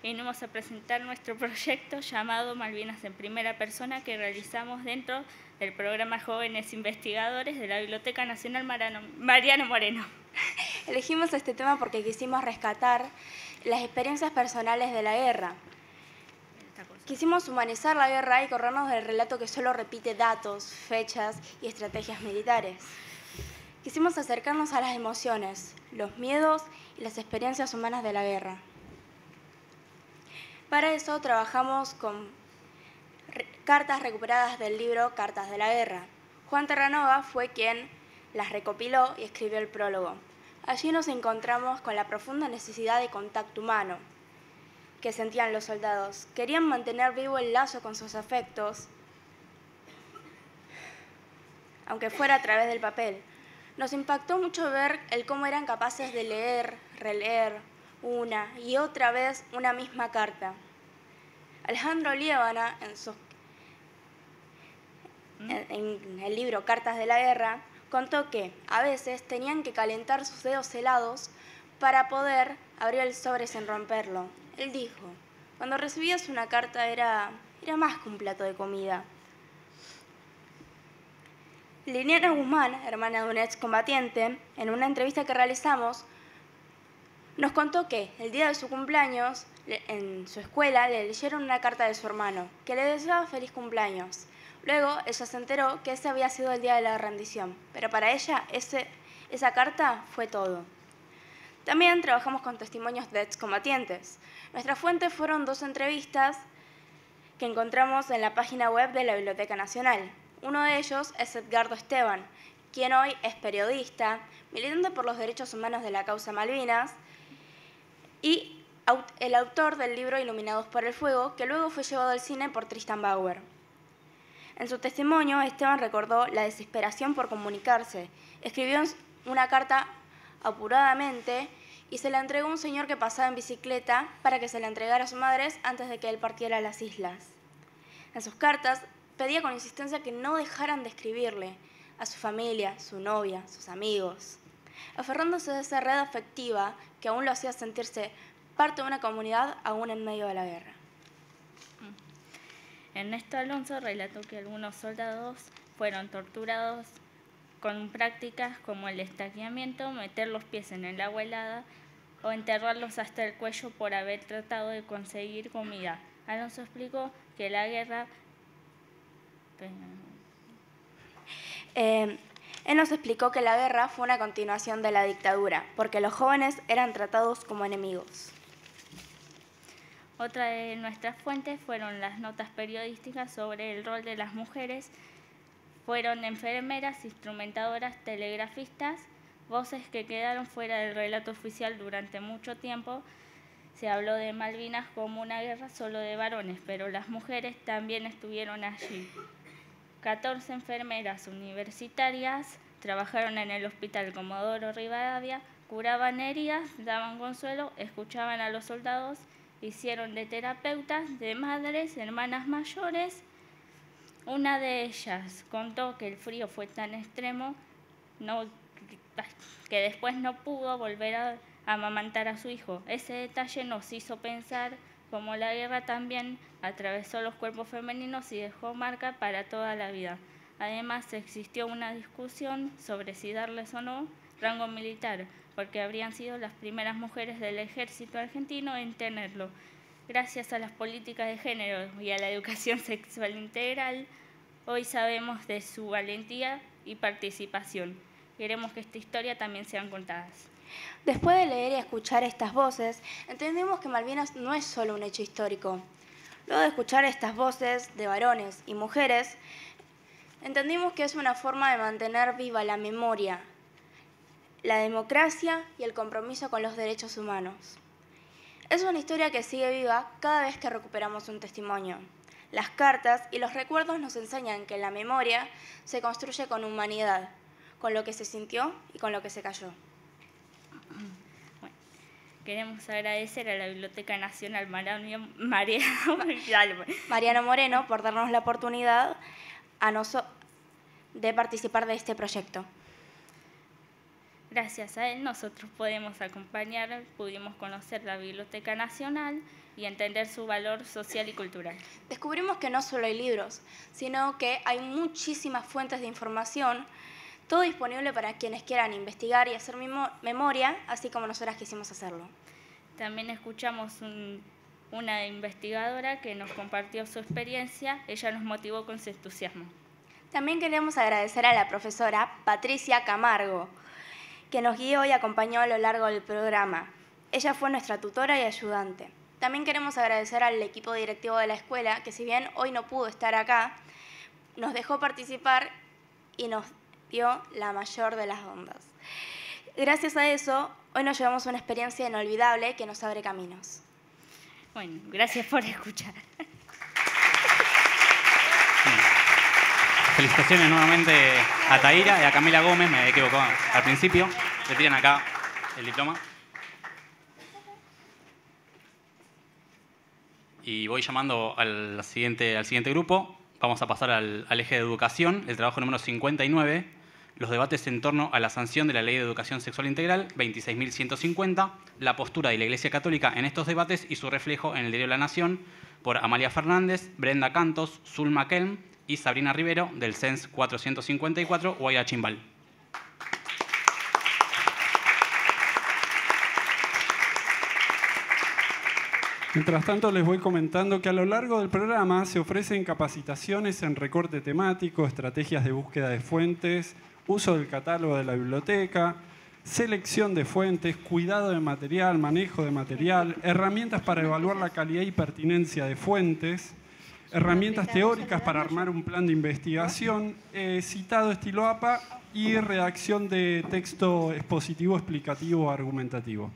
y vamos a presentar nuestro proyecto llamado Malvinas en primera persona, que realizamos dentro del programa Jóvenes Investigadores de la Biblioteca Nacional Mariano Moreno. Elegimos este tema porque quisimos rescatar las experiencias personales de la guerra. Quisimos humanizar la guerra y corrernos del relato que solo repite datos, fechas y estrategias militares. Quisimos acercarnos a las emociones, los miedos y las experiencias humanas de la guerra. Para eso trabajamos con cartas recuperadas del libro Cartas de la Guerra. Juan Terranova fue quien las recopiló y escribió el prólogo. Allí nos encontramos con la profunda necesidad de contacto humano que sentían los soldados. Querían mantener vivo el lazo con sus afectos, aunque fuera a través del papel. Nos impactó mucho ver el cómo eran capaces de leer, releer una y otra vez una misma carta. Alejandro Liébana, en el libro Cartas de la Guerra, contó que a veces tenían que calentar sus dedos helados para poder abrir el sobre sin romperlo. Él dijo, cuando recibías una carta era más que un plato de comida. Liliana Guzmán, hermana de un excombatiente, en una entrevista que realizamos, nos contó que el día de su cumpleaños, en su escuela, le leyeron una carta de su hermano, que le deseaba feliz cumpleaños. Luego, ella se enteró que ese había sido el día de la rendición, pero para ella esa carta fue todo. También trabajamos con testimonios de excombatientes. Nuestras fuentes fueron 2 entrevistas que encontramos en la página web de la Biblioteca Nacional. Uno de ellos es Edgardo Esteban, quien hoy es periodista, militante por los derechos humanos de la causa Malvinas y el autor del libro Iluminados por el Fuego, que luego fue llevado al cine por Tristan Bauer. En su testimonio, Esteban recordó la desesperación por comunicarse. Escribió una carta apuradamente y se la entregó a un señor que pasaba en bicicleta para que se la entregara a su madre antes de que él partiera a las islas. En sus cartas pedía con insistencia que no dejaran de escribirle a su familia, su novia, sus amigos, aferrándose a esa red afectiva que aún lo hacía sentirse parte de una comunidad aún en medio de la guerra. Ernesto Alonso relató que algunos soldados fueron torturados con prácticas como el estaqueamiento, meter los pies en el agua helada o enterrarlos hasta el cuello por haber tratado de conseguir comida. Alonso explicó que la guerra... Él nos explicó que la guerra fue una continuación de la dictadura, porque los jóvenes eran tratados como enemigos. Otra de nuestras fuentes fueron las notas periodísticas sobre el rol de las mujeres. Fueron enfermeras, instrumentadoras, telegrafistas, voces que quedaron fuera del relato oficial durante mucho tiempo. Se habló de Malvinas como una guerra solo de varones, pero las mujeres también estuvieron allí. 14 enfermeras universitarias trabajaron en el Hospital Comodoro Rivadavia, curaban heridas, daban consuelo, escuchaban a los soldados, hicieron de terapeutas, de madres, hermanas mayores. Una de ellas contó que el frío fue tan extremo que después no pudo volver a amamantar a su hijo. Ese detalle nos hizo pensar cómo la guerra también atravesó los cuerpos femeninos y dejó marca para toda la vida. Además, existió una discusión sobre si darles o no rango militar, porque habrían sido las primeras mujeres del ejército argentino en tenerlo. Gracias a las políticas de género y a la educación sexual integral, hoy sabemos de su valentía y participación. Queremos que esta historia también sean contadas. Después de leer y escuchar estas voces, entendemos que Malvinas no es solo un hecho histórico. Luego de escuchar estas voces de varones y mujeres, entendimos que es una forma de mantener viva la memoria la democracia y el compromiso con los derechos humanos. Es una historia que sigue viva cada vez que recuperamos un testimonio. Las cartas y los recuerdos nos enseñan que la memoria se construye con humanidad, con lo que se sintió y con lo que se cayó. Bueno, queremos agradecer a la Biblioteca Nacional Mariano Moreno por darnos la oportunidad de participar de este proyecto. Gracias a él nosotros pudimos conocer la Biblioteca Nacional y entender su valor social y cultural. Descubrimos que no solo hay libros, sino que hay muchísimas fuentes de información, todo disponible para quienes quieran investigar y hacer memoria, así como nosotras quisimos hacerlo. También escuchamos una investigadora que nos compartió su experiencia, ella nos motivó con su entusiasmo. También queremos agradecer a la profesora Patricia Camargo, que nos guió y acompañó a lo largo del programa. Ella fue nuestra tutora y ayudante. También queremos agradecer al equipo directivo de la escuela, que si bien hoy no pudo estar acá, nos dejó participar y nos dio la mayor de las ondas. Gracias a eso, hoy nos llevamos una experiencia inolvidable que nos abre caminos. Bueno, gracias por escuchar. Felicitaciones nuevamente a Taira y a Camila Gómez, me equivoqué al principio. Le tiran acá el diploma. Y voy llamando al siguiente grupo. Vamos a pasar al eje de educación, el trabajo número 59, los debates en torno a la sanción de la Ley de Educación Sexual Integral 26.150, la postura de la Iglesia Católica en estos debates y su reflejo en el diario La Nación, por Amalia Fernández, Brenda Cantos, Zulma Kelm y Sabrina Rivero, del CENS 454, Guaira Chimbal. Mientras tanto, les voy comentando que a lo largo del programa se ofrecen capacitaciones en recorte temático, estrategias de búsqueda de fuentes, uso del catálogo de la biblioteca, selección de fuentes, cuidado de material, manejo de material, herramientas para evaluar la calidad y pertinencia de fuentes, herramientas teóricas para armar un plan de investigación, citado estilo APA y redacción de texto expositivo, explicativo o argumentativo.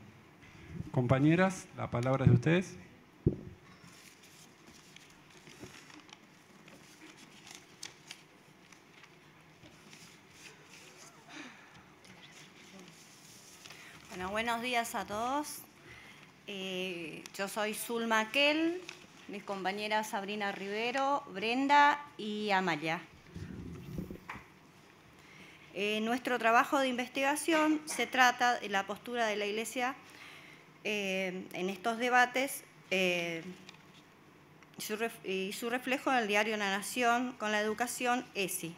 Compañeras, la palabra es de ustedes. Bueno, buenos días a todos. Yo soy Zulma Kelm, mis compañeras Sabrina Rivero, Brenda y Amalia. Nuestro trabajo de investigación se trata de la postura de la Iglesia en estos debates y su reflejo en el diario La Nación con la educación ESI.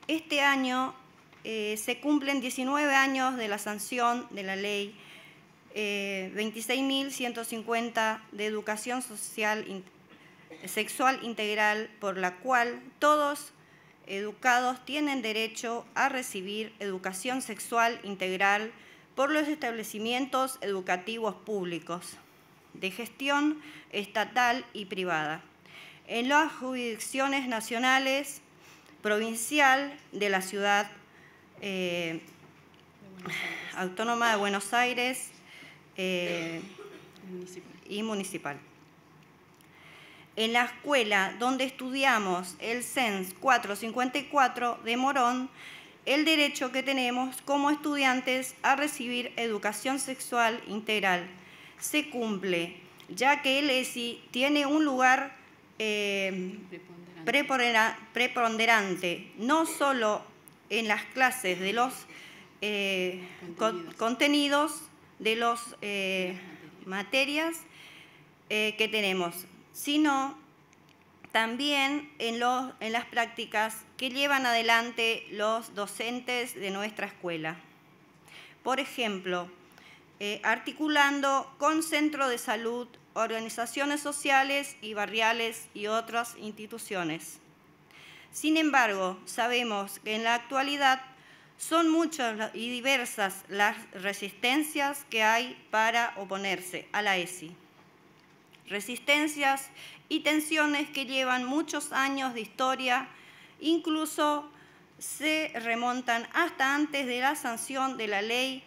Este año se cumplen 19 años de la sanción de la ley 26.150 de educación sexual integral, por la cual todos educados tienen derecho a recibir educación sexual integral por los establecimientos educativos públicos de gestión estatal y privada, en las jurisdicciones nacionales, provincial de la Ciudad Autónoma de Buenos Aires y municipal. En la escuela donde estudiamos el CENS 454 de Morón, el derecho que tenemos como estudiantes a recibir educación sexual integral se cumple, ya que el ESI tiene un lugar preponderante, no solo en las clases de los contenidos de las materias que tenemos, sino también en las prácticas que llevan adelante los docentes de nuestra escuela. Por ejemplo, articulando con centros de salud, organizaciones sociales y barriales y otras instituciones. Sin embargo, sabemos que en la actualidad son muchas y diversas las resistencias que hay para oponerse a la ESI. Resistencias y tensiones que llevan muchos años de historia Incluso se remontan hasta antes de la sanción de la ley,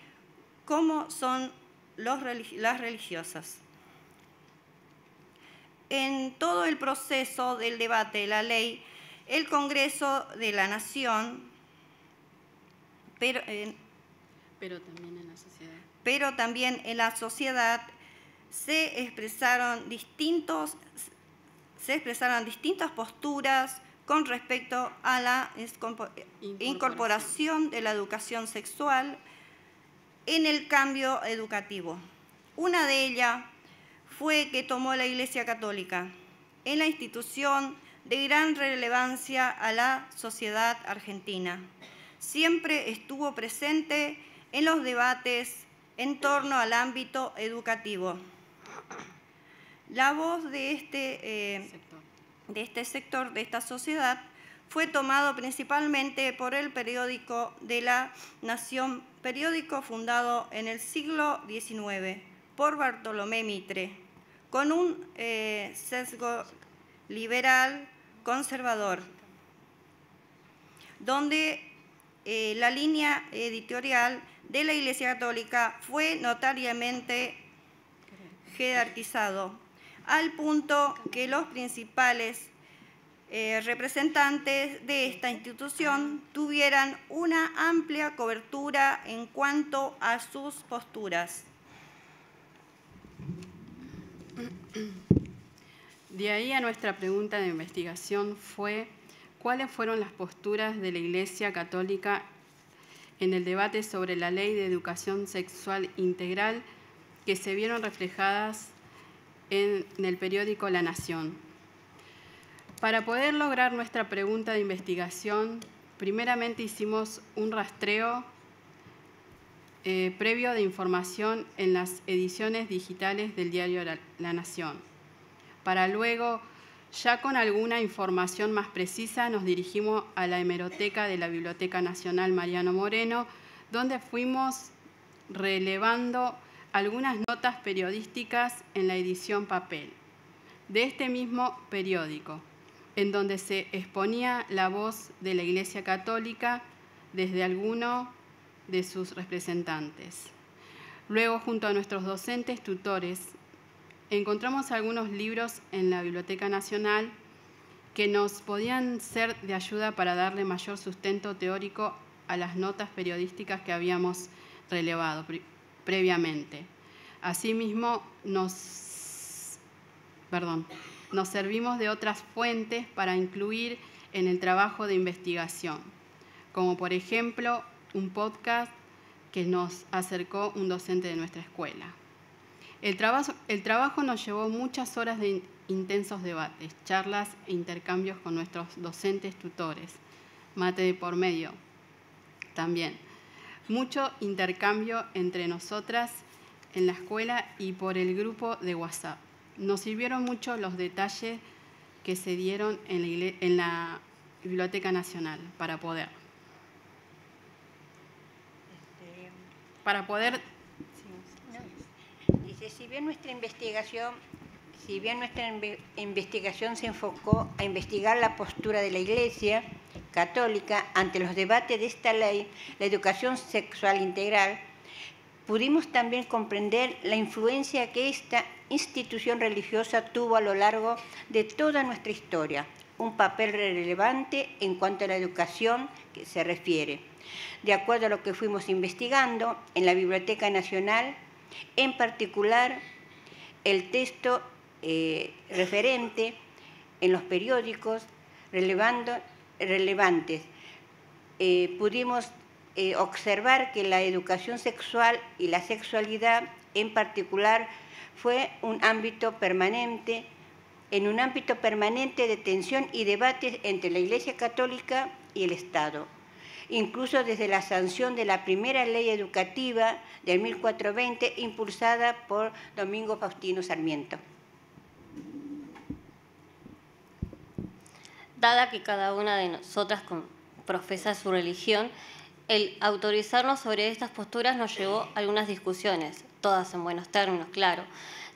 como son las religiosas. En todo el proceso del debate de la ley, el Congreso de la Nación, pero también en la sociedad, se expresaron distintas posturas con respecto a la incorporación de la educación sexual en el cambio educativo. Una de ellas fue que tomó la Iglesia Católica en la institución de gran relevancia a la sociedad argentina. Siempre estuvo presente en los debates en torno al ámbito educativo. La voz de este sector, de esta sociedad, fue tomado principalmente por el periódico de la Nación, periódico fundado en el siglo XIX por Bartolomé Mitre, con un sesgo liberal conservador, donde la línea editorial de la Iglesia Católica fue notariamente jerarquizado, al punto que los principales representantes de esta institución tuvieran una amplia cobertura en cuanto a sus posturas. De ahí a nuestra pregunta de investigación fue: ¿cuáles fueron las posturas de la Iglesia Católica en el debate sobre la Ley de Educación Sexual Integral que se vieron reflejadas en el periódico La Nación? Para poder lograr nuestra pregunta de investigación, primeramente hicimos un rastreo previo de información en las ediciones digitales del diario La Nación. Para luego, ya con alguna información más precisa, nos dirigimos a la hemeroteca de la Biblioteca Nacional Mariano Moreno, donde fuimos relevando algunas notas periodísticas en la edición papel de este mismo periódico, en donde se exponía la voz de la Iglesia Católica desde alguno de sus representantes. Luego, junto a nuestros docentes tutores, encontramos algunos libros en la Biblioteca Nacional que nos podían ser de ayuda para darle mayor sustento teórico a las notas periodísticas que habíamos relevado previamente. Asimismo, nos servimos de otras fuentes para incluir en el trabajo de investigación, como por ejemplo un podcast que nos acercó un docente de nuestra escuela. El trabajo nos llevó muchas horas de intensos debates, charlas e intercambios con nuestros docentes tutores, mate de por medio también. Mucho intercambio entre nosotras en la escuela y por el grupo de WhatsApp. Nos sirvieron mucho los detalles que se dieron en la Biblioteca Nacional para poder Dice, si bien nuestra investigación se enfocó a investigar la postura de la Iglesia Católica ante los debates de esta ley, la educación sexual integral, pudimos también comprender la influencia que esta institución religiosa tuvo a lo largo de toda nuestra historia, un papel relevante en cuanto a la educación que se refiere. De acuerdo a lo que fuimos investigando en la Biblioteca Nacional, en particular el texto referente en los periódicos relevantes, pudimos observar que la educación sexual y la sexualidad en particular fue un ámbito permanente de tensión y debate entre la Iglesia Católica y el Estado, incluso desde la sanción de la primera ley educativa del 1420 impulsada por Domingo Faustino Sarmiento. Dada que cada una de nosotras profesa su religión, el autorizarnos sobre estas posturas nos llevó a algunas discusiones, todas en buenos términos, claro,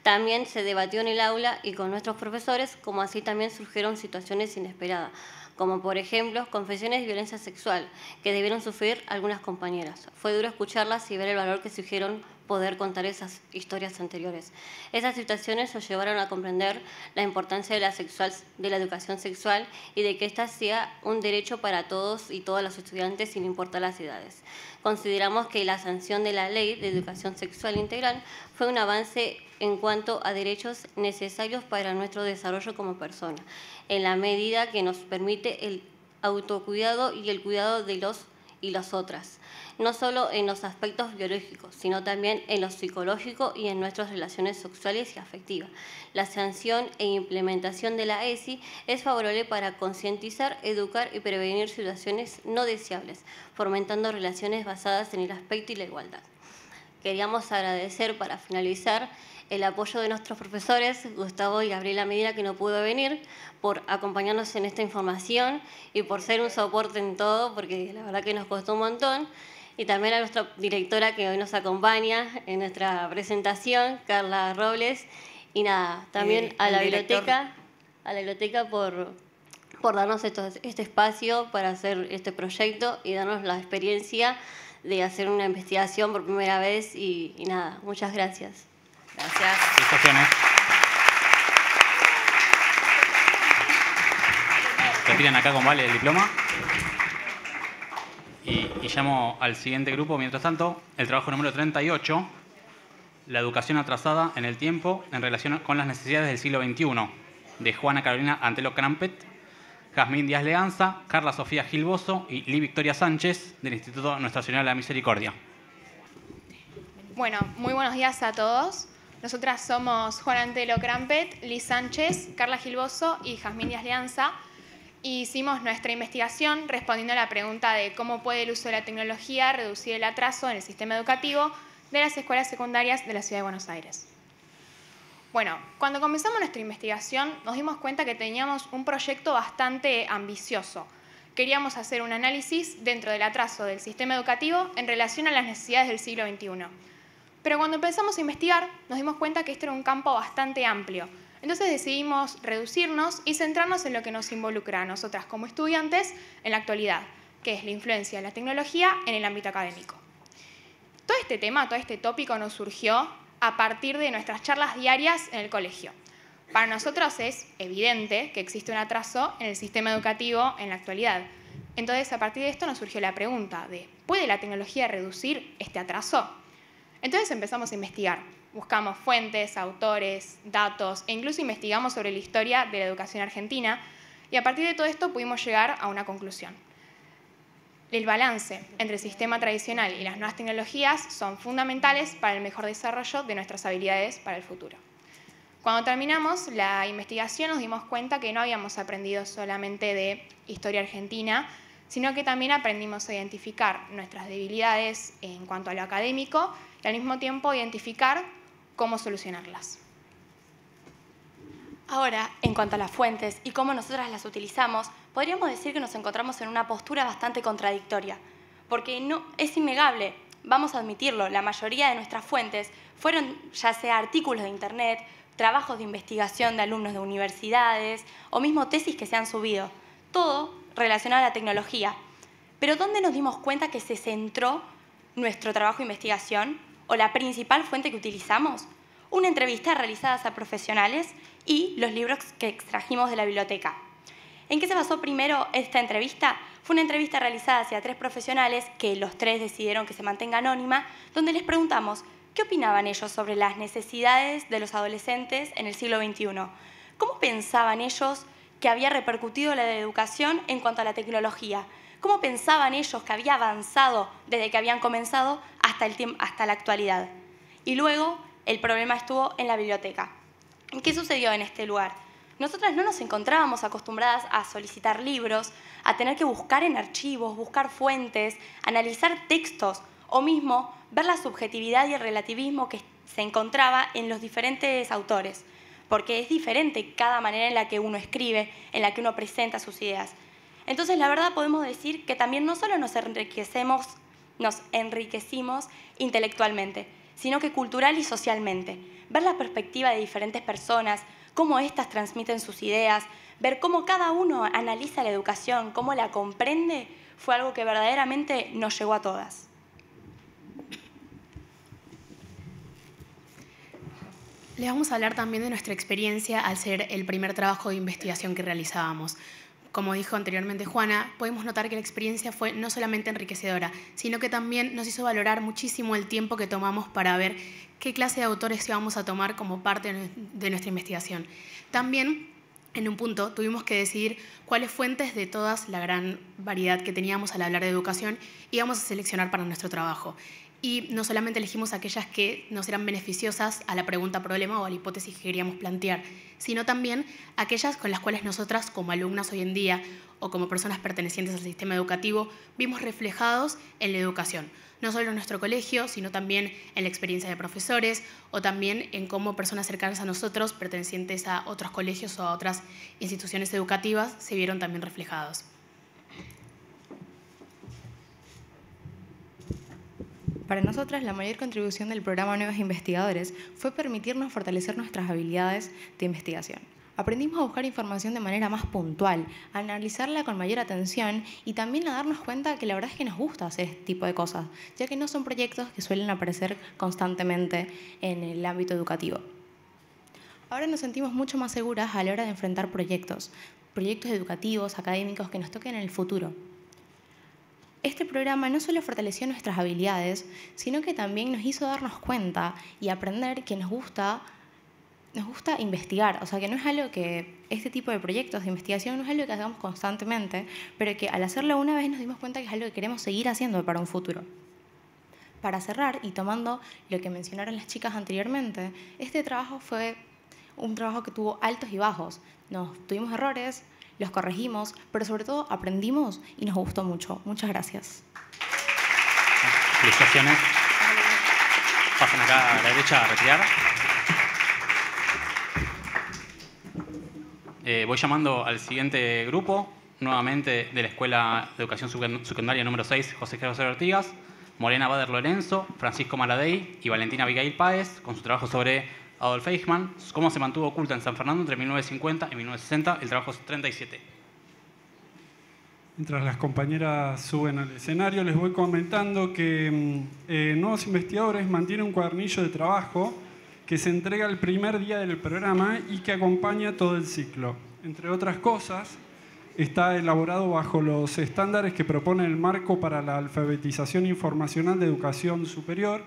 también se debatió en el aula y con nuestros profesores, como así también surgieron situaciones inesperadas, como por ejemplo confesiones de violencia sexual que debieron sufrir algunas compañeras. Fue duro escucharlas y ver el valor que surgieron poder contar esas historias anteriores. Esas situaciones nos llevaron a comprender la importancia de la educación sexual y de que ésta sea un derecho para todos y todas los estudiantes sin importar las edades. Consideramos que la sanción de la Ley de Educación Sexual Integral fue un avance en cuanto a derechos necesarios para nuestro desarrollo como persona, en la medida que nos permite el autocuidado y el cuidado de los y las otras, no solo en los aspectos biológicos, sino también en lo psicológico y en nuestras relaciones sexuales y afectivas. La sanción e implementación de la ESI es favorable para concientizar, educar y prevenir situaciones no deseables, fomentando relaciones basadas en el aspecto y la igualdad. Queríamos agradecer, para finalizar, el apoyo de nuestros profesores, Gustavo y Gabriela Medina, que no pudo venir, por acompañarnos en esta información y por ser un soporte en todo, porque la verdad que nos costó un montón. Y también a nuestra directora que hoy nos acompaña en nuestra presentación, Carla Robles. Y nada, también a la biblioteca por darnos este espacio para hacer este proyecto y darnos la experiencia de hacer una investigación por primera vez. Y nada, muchas gracias. Gracias. Retiran acá con Vale el diploma. Y llamo al siguiente grupo. Mientras tanto, el trabajo número 38, la educación atrasada en el tiempo en relación con las necesidades del siglo XXI, de Juana Carolina Antelo Crampet, Jazmín Díaz Leanza, Carla Sofía Gilboso y Ly Victoria Sánchez, del Instituto Nuestra Señora de la Misericordia. Bueno, muy buenos días a todos. Nosotras somos Juana Antelo Crampet, Ly Sánchez, Carla Gilboso y Jazmín Díaz Leanza. Hicimos nuestra investigación respondiendo a la pregunta de cómo puede el uso de la tecnología reducir el atraso en el sistema educativo de las escuelas secundarias de la Ciudad de Buenos Aires. Bueno, cuando comenzamos nuestra investigación nos dimos cuenta que teníamos un proyecto bastante ambicioso. Queríamos hacer un análisis dentro del atraso del sistema educativo en relación a las necesidades del siglo XXI. Pero cuando empezamos a investigar nos dimos cuenta que este era un campo bastante amplio. Entonces decidimos reducirnos y centrarnos en lo que nos involucra a nosotras como estudiantes en la actualidad, que es la influencia de la tecnología en el ámbito académico. Todo este tema, todo este tópico nos surgió a partir de nuestras charlas diarias en el colegio. Para nosotros es evidente que existe un atraso en el sistema educativo en la actualidad. Entonces, a partir de esto nos surgió la pregunta de ¿puede la tecnología reducir este atraso? Entonces empezamos a investigar. Buscamos fuentes, autores, datos e incluso investigamos sobre la historia de la educación argentina y a partir de todo esto pudimos llegar a una conclusión. El balance entre el sistema tradicional y las nuevas tecnologías son fundamentales para el mejor desarrollo de nuestras habilidades para el futuro. Cuando terminamos la investigación nos dimos cuenta que no habíamos aprendido solamente de historia argentina, sino que también aprendimos a identificar nuestras debilidades en cuanto a lo académico y al mismo tiempo identificar cómo solucionarlas. Ahora, en cuanto a las fuentes y cómo nosotras las utilizamos, podríamos decir que nos encontramos en una postura bastante contradictoria, porque no es innegable, vamos a admitirlo, la mayoría de nuestras fuentes fueron ya sea artículos de internet, trabajos de investigación de alumnos de universidades o mismo tesis que se han subido, todo relacionado a la tecnología. Pero ¿dónde nos dimos cuenta que se centró nuestro trabajo de investigación o la principal fuente que utilizamos? Una entrevista realizada a profesionales y los libros que extrajimos de la biblioteca. ¿En qué se basó primero esta entrevista? Fue una entrevista realizada hacia 3 profesionales que los 3 decidieron que se mantenga anónima, donde les preguntamos qué opinaban ellos sobre las necesidades de los adolescentes en el siglo XXI. ¿Cómo pensaban ellos que había repercutido la educación en cuanto a la tecnología? ¿Cómo pensaban ellos que había avanzado desde que habían comenzado hasta la actualidad? Y luego el problema estuvo en la biblioteca. ¿Qué sucedió en este lugar? Nosotras no nos encontrábamos acostumbradas a solicitar libros, a tener que buscar en archivos, buscar fuentes, analizar textos o mismo ver la subjetividad y el relativismo que se encontraba en los diferentes autores, porque es diferente cada manera en la que uno escribe, en la que uno presenta sus ideas. Entonces, la verdad podemos decir que también no solo nos enriquecimos intelectualmente, sino que cultural y socialmente. Ver la perspectiva de diferentes personas, cómo éstas transmiten sus ideas, ver cómo cada uno analiza la educación, cómo la comprende, fue algo que verdaderamente nos llegó a todas. Les vamos a hablar también de nuestra experiencia al ser el primer trabajo de investigación que realizábamos. Como dijo anteriormente Juana, podemos notar que la experiencia fue no solamente enriquecedora, sino que también nos hizo valorar muchísimo el tiempo que tomamos para ver qué clase de autores íbamos a tomar como parte de nuestra investigación. También, en un punto, tuvimos que decidir cuáles fuentes de todas la gran variedad que teníamos al hablar de educación íbamos a seleccionar para nuestro trabajo. Y no solamente elegimos aquellas que nos eran beneficiosas a la pregunta-problema o a la hipótesis que queríamos plantear, sino también aquellas con las cuales nosotras, como alumnas hoy en día o como personas pertenecientes al sistema educativo, vimos reflejados en la educación. No solo en nuestro colegio, sino también en la experiencia de profesores o también en cómo personas cercanas a nosotros, pertenecientes a otros colegios o a otras instituciones educativas, se vieron también reflejados. Para nosotras, la mayor contribución del programa Nuevos Investigadores fue permitirnos fortalecer nuestras habilidades de investigación. Aprendimos a buscar información de manera más puntual, a analizarla con mayor atención y también a darnos cuenta que la verdad es que nos gusta hacer este tipo de cosas, ya que no son proyectos que suelen aparecer constantemente en el ámbito educativo. Ahora nos sentimos mucho más seguras a la hora de enfrentar proyectos educativos, académicos que nos toquen en el futuro. Este programa no solo fortaleció nuestras habilidades, sino que también nos hizo darnos cuenta y aprender que nos gusta investigar. O sea, que no es algo que este tipo de proyectos de investigación no es algo que hagamos constantemente, pero que al hacerlo una vez nos dimos cuenta que es algo que queremos seguir haciendo para un futuro. Para cerrar, y tomando lo que mencionaron las chicas anteriormente, este trabajo fue un trabajo que tuvo altos y bajos. Tuvimos errores, los corregimos, pero sobre todo aprendimos y nos gustó mucho. Muchas gracias. Felicitaciones. Pasen acá a la derecha a retirar. Voy llamando al siguiente grupo, nuevamente de la Escuela de Educación Secundaria número 6, José Gerardo Artigas, Morena Bader Lorenzo, Francisco Maladey y Valentina Abigail Páez, con su trabajo sobre Adolf Eichmann, cómo se mantuvo oculta en San Fernando entre 1950 y 1960, el trabajo es 37. Mientras las compañeras suben al escenario, les voy comentando que Nuevos Investigadores mantiene un cuadernillo de trabajo que se entrega el primer día del programa y que acompaña todo el ciclo. Entre otras cosas, está elaborado bajo los estándares que propone el Marco para la Alfabetización Informacional de Educación Superior,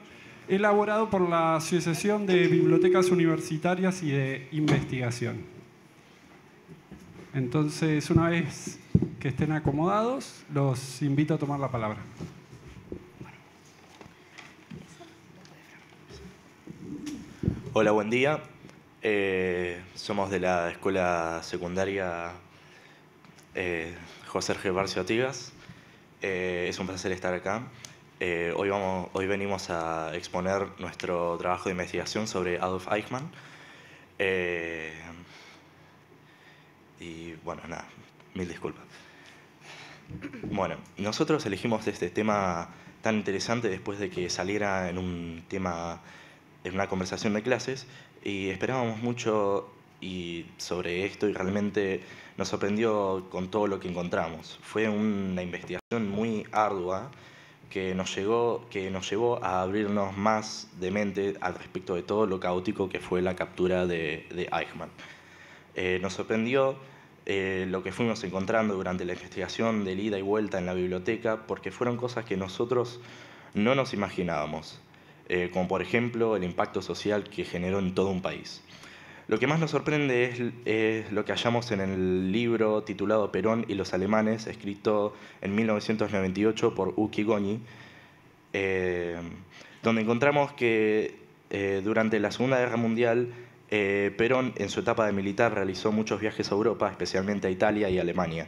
elaborado por la Asociación de Bibliotecas Universitarias y de Investigación. Entonces, una vez que estén acomodados, los invito a tomar la palabra. Hola, buen día. Somos de la Escuela Secundaria José G. Barcio Artigas. Es un placer estar acá. Hoy venimos a exponer nuestro trabajo de investigación sobre Adolf Eichmann. Y bueno, nada, mil disculpas. Bueno, nosotros elegimos este tema tan interesante después de que saliera en una conversación de clases y esperábamos mucho sobre esto y realmente nos sorprendió con todo lo que encontramos. Fue una investigación muy ardua que nos llevó a abrirnos más de mente al respecto de todo lo caótico que fue la captura de Eichmann. Nos sorprendió lo que fuimos encontrando durante la investigación de ida y vuelta en la biblioteca, porque fueron cosas que nosotros no nos imaginábamos, como por ejemplo el impacto social que generó en todo un país. Lo que más nos sorprende es lo que hallamos en el libro titulado Perón y los alemanes, escrito en 1998 por Uki Goñi, donde encontramos que durante la Segunda Guerra Mundial Perón, en su etapa de militar, realizó muchos viajes a Europa, especialmente a Italia y Alemania.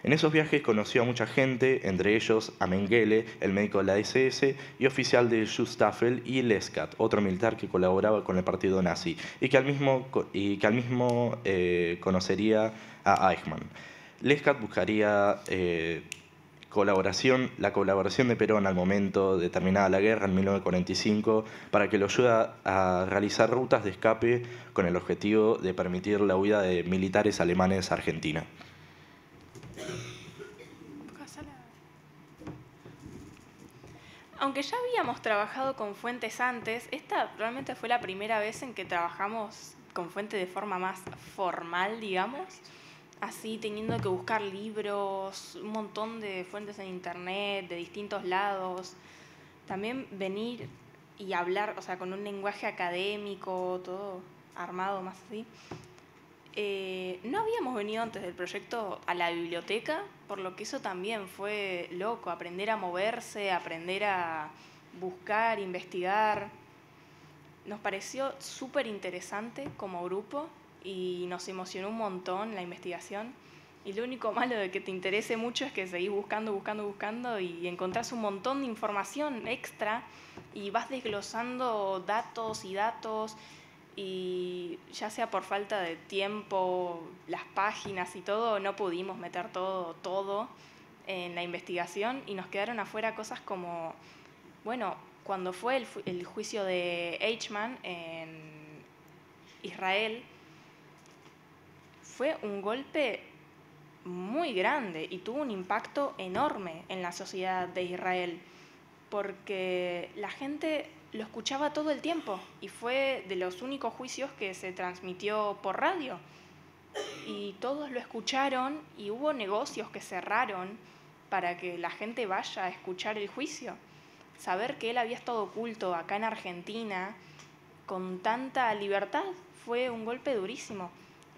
En esos viajes conoció a mucha gente, entre ellos a Mengele, el médico de la SS, y oficial de Schustaffel, y Lescat, otro militar que colaboraba con el partido nazi, y que al mismo conocería a Eichmann. Lescat buscaría la colaboración de Perón al momento de terminada la guerra en 1945 para que lo ayude a realizar rutas de escape con el objetivo de permitir la huida de militares alemanes a Argentina. Aunque ya habíamos trabajado con fuentes antes, esta realmente fue la primera vez en que trabajamos con fuentes de forma más formal, digamos. Así, teniendo que buscar libros, un montón de fuentes en internet, de distintos lados. También venir y hablar, o sea, con un lenguaje académico, todo armado más así. No habíamos venido antes del proyecto a la biblioteca, por lo que eso también fue loco, aprender a moverse, aprender a buscar, investigar. Nos pareció súper interesante como grupo y nos emocionó un montón la investigación. Y lo único malo de que te interese mucho es que seguís buscando y encontrás un montón de información extra y vas desglosando datos y ya sea por falta de tiempo, las páginas y todo, no pudimos meter todo en la investigación y nos quedaron afuera cosas como, bueno, cuando fue el juicio de Eichmann en Israel, fue un golpe muy grande y tuvo un impacto enorme en la sociedad de Israel, porque la gente lo escuchaba todo el tiempo y fue de los únicos juicios que se transmitió por radio. Y todos lo escucharon y hubo negocios que cerraron para que la gente vaya a escuchar el juicio. Saber que él había estado oculto acá en Argentina con tanta libertad fue un golpe durísimo.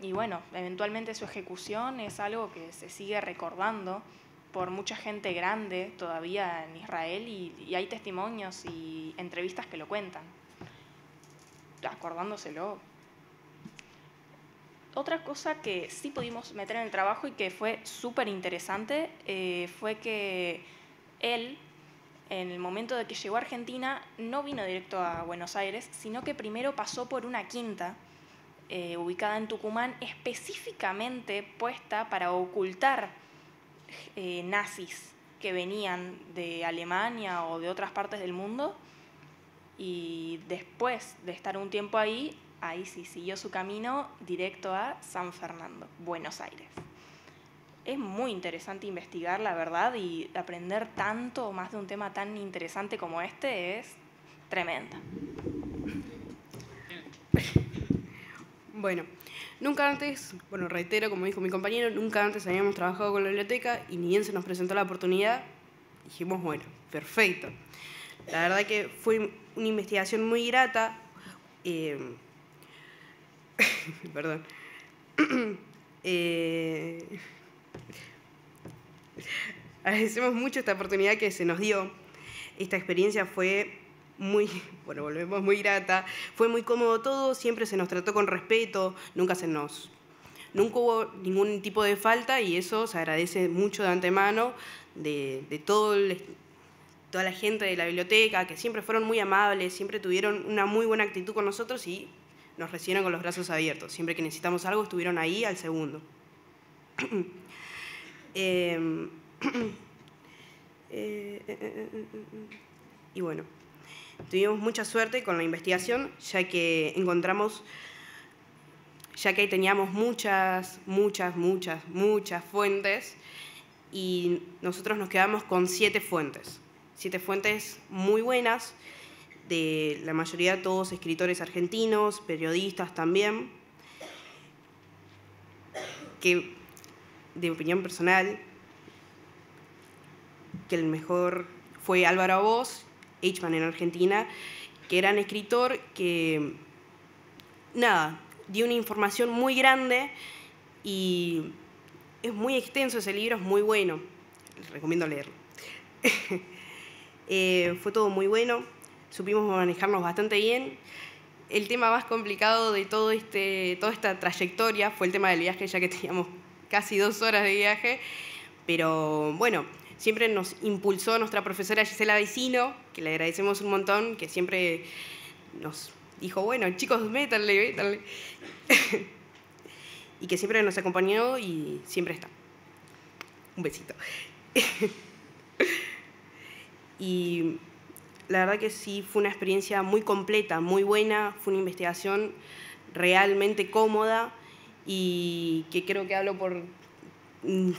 Y bueno, eventualmente su ejecución es algo que se sigue recordando por mucha gente grande todavía en Israel y hay testimonios y entrevistas que lo cuentan, acordándoselo. Otra cosa que sí pudimos meter en el trabajo y que fue súper interesante fue que él, en el momento de que llegó a Argentina, no vino directo a Buenos Aires, sino que primero pasó por una quinta ubicada en Tucumán, específicamente puesta para ocultar nazis que venían de Alemania o de otras partes del mundo, y después de estar un tiempo ahí sí siguió su camino directo a San Fernando, Buenos Aires. Es muy interesante investigar, la verdad, y aprender tanto más de un tema tan interesante como este es tremendo. Bueno, nunca antes, reitero, como dijo mi compañero, nunca antes habíamos trabajado con la biblioteca y ni bien se nos presentó la oportunidad, dijimos, bueno, perfecto. La verdad que fue una investigación muy grata. Perdón. Agradecemos mucho esta oportunidad que se nos dio. Esta experiencia fue volvemos muy grata, fue muy cómodo todo, siempre se nos trató con respeto, nunca hubo ningún tipo de falta y eso se agradece mucho de antemano de toda la gente de la biblioteca, que siempre fueron muy amables, siempre tuvieron una muy buena actitud con nosotros y nos recibieron con los brazos abiertos. Siempre que necesitamos algo estuvieron ahí al segundo. Y bueno, tuvimos mucha suerte con la investigación, ya que teníamos muchas fuentes y nosotros nos quedamos con 7 fuentes. 7 fuentes muy buenas, de la mayoría todos escritores argentinos, periodistas también, que de opinión personal, que el mejor fue Álvaro Aboz, Eichmann en Argentina, que era un escritor que, dio una información muy grande y es muy extenso ese libro, es muy bueno, les recomiendo leerlo. Fue todo muy bueno, supimos manejarnos bastante bien. El tema más complicado de toda esta trayectoria fue el tema del viaje, ya que teníamos casi 2 horas de viaje, pero bueno, siempre nos impulsó nuestra profesora Gisela Vecino, que le agradecemos un montón, que siempre nos dijo, bueno, chicos, métanle. Y que siempre nos acompañó y siempre está. Un besito. Y la verdad que sí, fue una experiencia muy completa, muy buena, fue una investigación realmente cómoda y que creo que hablo por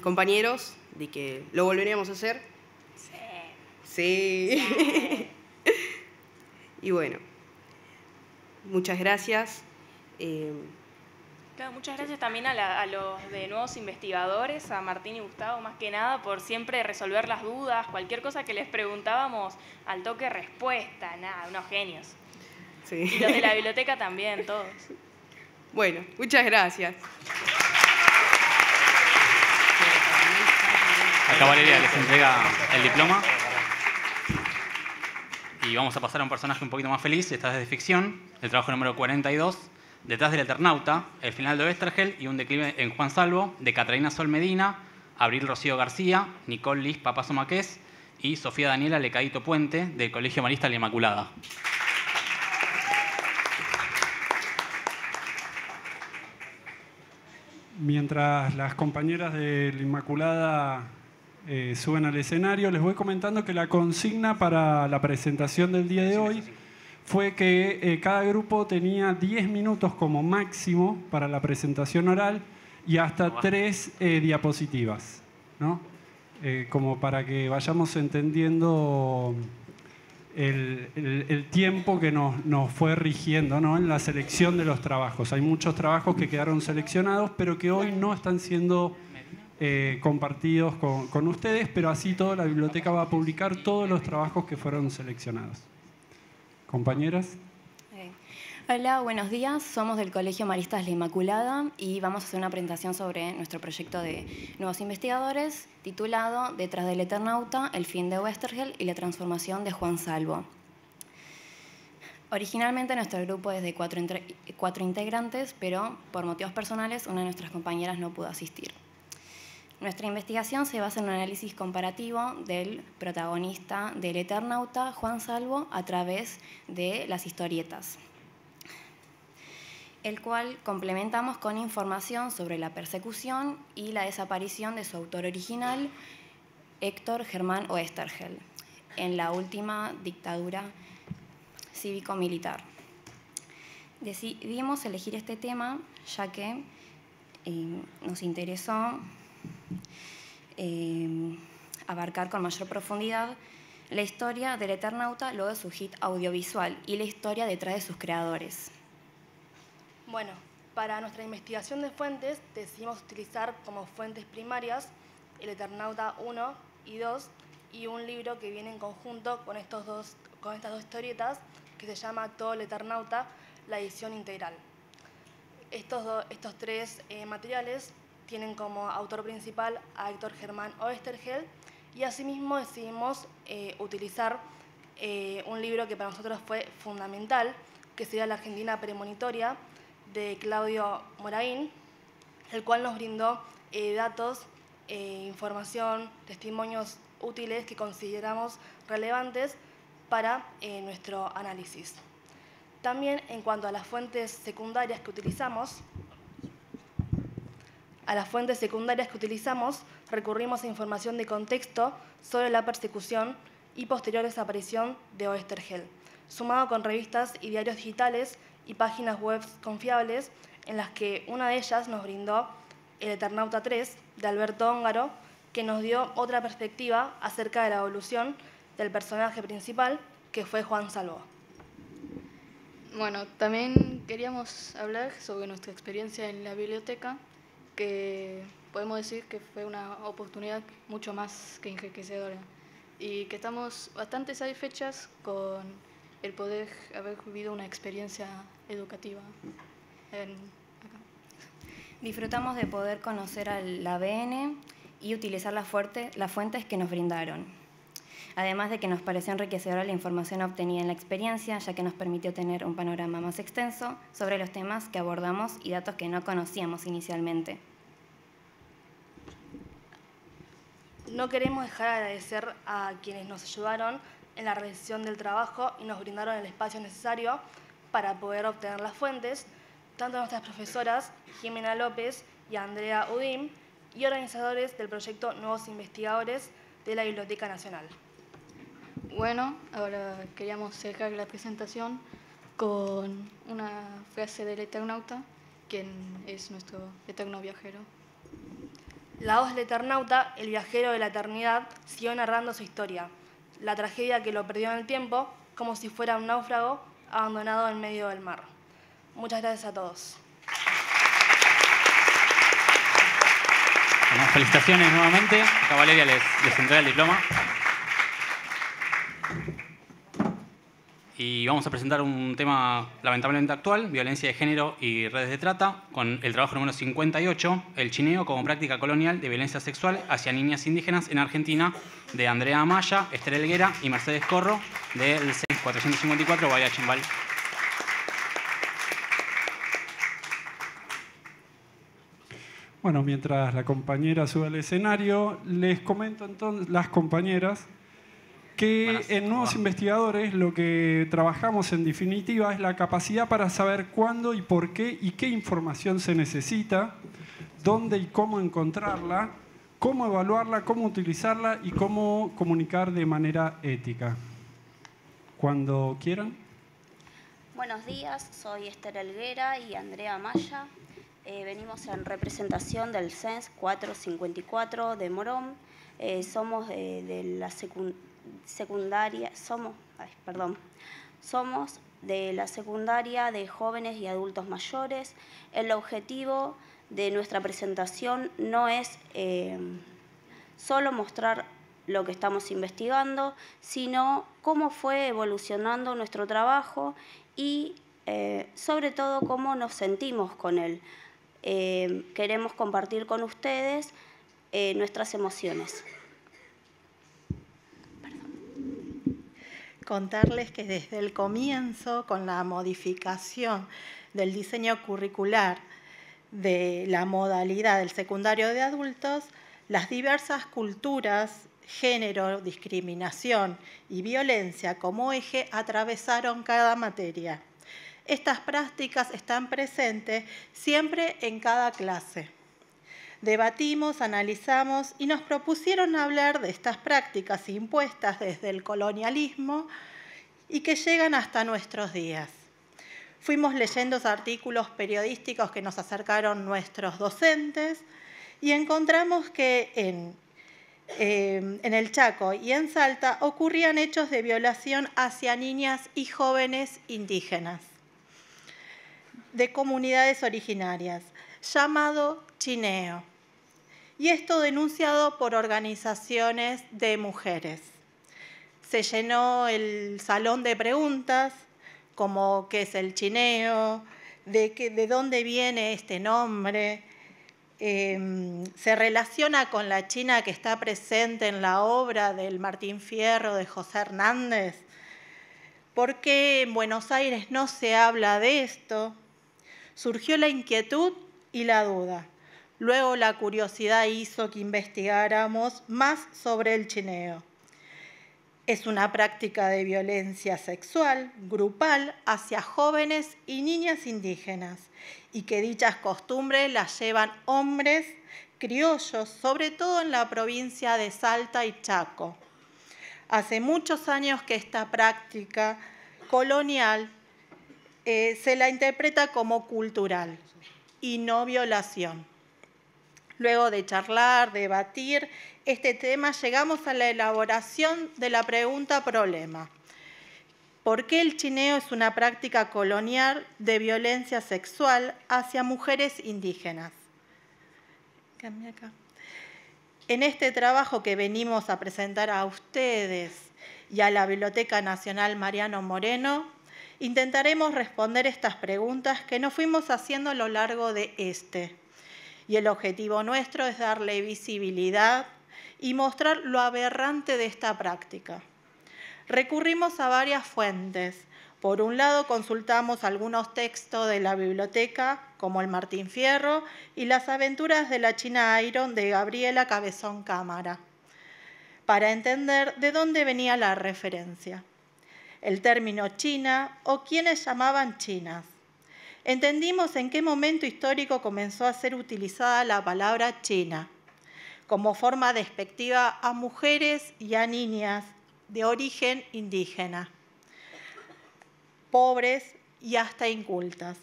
compañeros de que lo volveríamos a hacer. Sí. Y bueno, muchas gracias. Claro, muchas gracias también a los de nuevos investigadores, a Martín y Gustavo más que nada, por siempre resolver las dudas, cualquier cosa que les preguntábamos, al toque respuesta, nada, unos genios. Sí. Y los de la biblioteca también, todos. Bueno, muchas gracias. Acá Valeria les entrega el diploma. Y vamos a pasar a un personaje un poquito más feliz, esta vez de ficción, el trabajo número 42, Detrás del Eternauta, el final de Oesterheld y un declive en Juan Salvo, de Catarina Sol Medina, Abril Rocío García, Nicole Liz Papazo Maqués y Sofía Daniela Lecadito Puente, del Colegio Marista La Inmaculada. Mientras las compañeras de La Inmaculada suben al escenario, les voy comentando que la consigna para la presentación del día de hoy fue que cada grupo tenía 10 minutos como máximo para la presentación oral y hasta 3 diapositivas, ¿no? Como para que vayamos entendiendo el tiempo que nos fue rigiendo, ¿no? En la selección de los trabajos. Hay muchos trabajos que quedaron seleccionados, pero que hoy no están siendo compartidos con ustedes, pero así toda la biblioteca va a publicar todos los trabajos que fueron seleccionados. Compañeras. Hola, buenos días. Somos del Colegio Maristas La Inmaculada y vamos a hacer una presentación sobre nuestro proyecto de nuevos investigadores titulado Detrás del Eternauta, el fin de Oesterheld y la transformación de Juan Salvo. Originalmente nuestro grupo es de 4 integrantes, pero por motivos personales una de nuestras compañeras no pudo asistir. Nuestra investigación se basa en un análisis comparativo del protagonista del Eternauta, Juan Salvo, a través de las historietas, el cual complementamos con información sobre la persecución y la desaparición de su autor original, Héctor Germán Oesterheld, en la última dictadura cívico-militar. Decidimos elegir este tema ya que nos interesó abarcar con mayor profundidad la historia del Eternauta luego de su hit audiovisual y la historia detrás de sus creadores. Bueno, para nuestra investigación de fuentes decidimos utilizar como fuentes primarias el Eternauta 1 y 2 y un libro que viene en conjunto con estas dos historietas que se llama Todo el Eternauta, la edición integral. Estos 3 materiales tienen como autor principal a Héctor Germán Oesterheld y asimismo decidimos utilizar un libro que para nosotros fue fundamental, que sería La Argentina Premonitoria, de Claudio Moraín, el cual nos brindó datos, información, testimonios útiles que consideramos relevantes para nuestro análisis. También en cuanto a las fuentes secundarias que utilizamos, recurrimos a información de contexto sobre la persecución y posterior desaparición de Oesterheld, sumado con revistas y diarios digitales y páginas web confiables, en las que una de ellas nos brindó El Eternauta 3, de Alberto Óngaro, que nos dio otra perspectiva acerca de la evolución del personaje principal, que fue Juan Salvo. Bueno, también queríamos hablar sobre nuestra experiencia en la biblioteca, que podemos decir que fue una oportunidad mucho más que enriquecedora y que estamos bastante satisfechas con el poder haber vivido una experiencia educativa acá. Disfrutamos de poder conocer al ABN y utilizar las fuentes que nos brindaron. Además de que nos pareció enriquecedora la información obtenida en la experiencia, ya que nos permitió tener un panorama más extenso sobre los temas que abordamos y datos que no conocíamos inicialmente. No queremos dejar de agradecer a quienes nos ayudaron en la realización del trabajo y nos brindaron el espacio necesario para poder obtener las fuentes, tanto nuestras profesoras Jimena López y Andrea Udim, y organizadores del proyecto Nuevos Investigadores, de la Biblioteca Nacional. Bueno, ahora queríamos cerrar la presentación con una frase del Eternauta, quien es nuestro eterno viajero. La voz del Eternauta, el viajero de la eternidad, siguió narrando su historia, la tragedia que lo perdió en el tiempo, como si fuera un náufrago abandonado en medio del mar. Muchas gracias a todos. Bueno, felicitaciones nuevamente. Acá Valeria les entrega el diploma. Y vamos a presentar un tema lamentablemente actual, violencia de género y redes de trata, con el trabajo número 58, el chineo como práctica colonial de violencia sexual hacia niñas indígenas en Argentina, de Andrea Amaya, Esther Helguera y Mercedes Corro, del 6454 Bahía Chimbal. Bueno, mientras la compañera sube al escenario, les comento entonces, las compañeras, que en Nuevos Investigadores lo que trabajamos en definitiva es la capacidad para saber cuándo y por qué y qué información se necesita, dónde y cómo encontrarla, cómo evaluarla, cómo utilizarla y cómo comunicar de manera ética. Cuando quieran. Buenos días, soy Esther Helguera y Andrea Amaya. Venimos en representación del CENS 454 de Morón. Somos de la secundaria, somos de la secundaria de jóvenes y adultos mayores. El objetivo de nuestra presentación no es solo mostrar lo que estamos investigando, sino cómo fue evolucionando nuestro trabajo y sobre todo cómo nos sentimos con él. Queremos compartir con ustedes nuestras emociones. Contarles que desde el comienzo, con la modificación del diseño curricular de la modalidad del secundario de adultos, las diversas culturas, género, discriminación y violencia como eje atravesaron cada materia. Estas prácticas están presentes siempre en cada clase. Debatimos, analizamos y nos propusieron hablar de estas prácticas impuestas desde el colonialismo y que llegan hasta nuestros días. Fuimos leyendo artículos periodísticos que nos acercaron nuestros docentes y encontramos que en el Chaco y en Salta ocurrían hechos de violación hacia niñas y jóvenes indígenas de comunidades originarias, llamado chineo. Y esto denunciado por organizaciones de mujeres. Se llenó el salón de preguntas, como qué es el chineo, de dónde viene este nombre, se relaciona con la China que está presente en la obra del Martín Fierro de José Hernández. ¿Por qué en Buenos Aires no se habla de esto? Surgió la inquietud y la duda. Luego la curiosidad hizo que investigáramos más sobre el chineo. Es una práctica de violencia sexual grupal hacia jóvenes y niñas indígenas y que dichas costumbres las llevan hombres criollos, sobre todo en la provincia de Salta y Chaco. Hace muchos años que esta práctica colonial se la interpreta como cultural y no violación. Luego de charlar, debatir este tema, llegamos a la elaboración de la pregunta-problema. ¿Por qué el chineo es una práctica colonial de violencia sexual hacia mujeres indígenas? En este trabajo que venimos a presentar a ustedes y a la Biblioteca Nacional Mariano Moreno, intentaremos responder estas preguntas que nos fuimos haciendo a lo largo de y el objetivo nuestro es darle visibilidad y mostrar lo aberrante de esta práctica. Recurrimos a varias fuentes. Por un lado, consultamos algunos textos de la biblioteca, como el Martín Fierro y las aventuras de la China Iron de Gabriela Cabezón Cámara, para entender de dónde venía la referencia. El término china o quienes llamaban chinas. Entendimos en qué momento histórico comenzó a ser utilizada la palabra china. como forma despectiva a mujeres y a niñas de origen indígena, pobres y hasta incultas.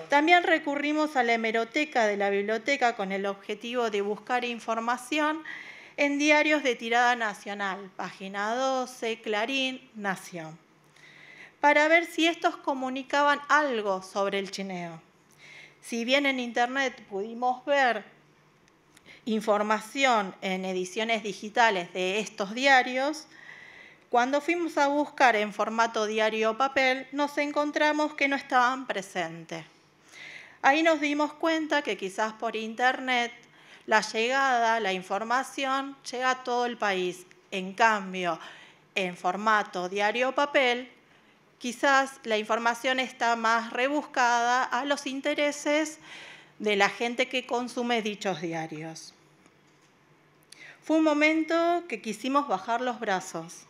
También recurrimos a la hemeroteca de la biblioteca con el objetivo de buscar información en diarios de tirada nacional, Página 12, Clarín, Nación, para ver si estos comunicaban algo sobre el chineo. Si bien en Internet pudimos ver información en ediciones digitales de estos diarios, cuando fuimos a buscar en formato diario o papel, nos encontramos que no estaban presentes. Ahí nos dimos cuenta que quizás por Internet la información llega a todo el país. En cambio, en formato diario o papel, quizás la información está más rebuscada a los intereses de la gente que consume dichos diarios. Fue un momento que quisimos bajar los brazos,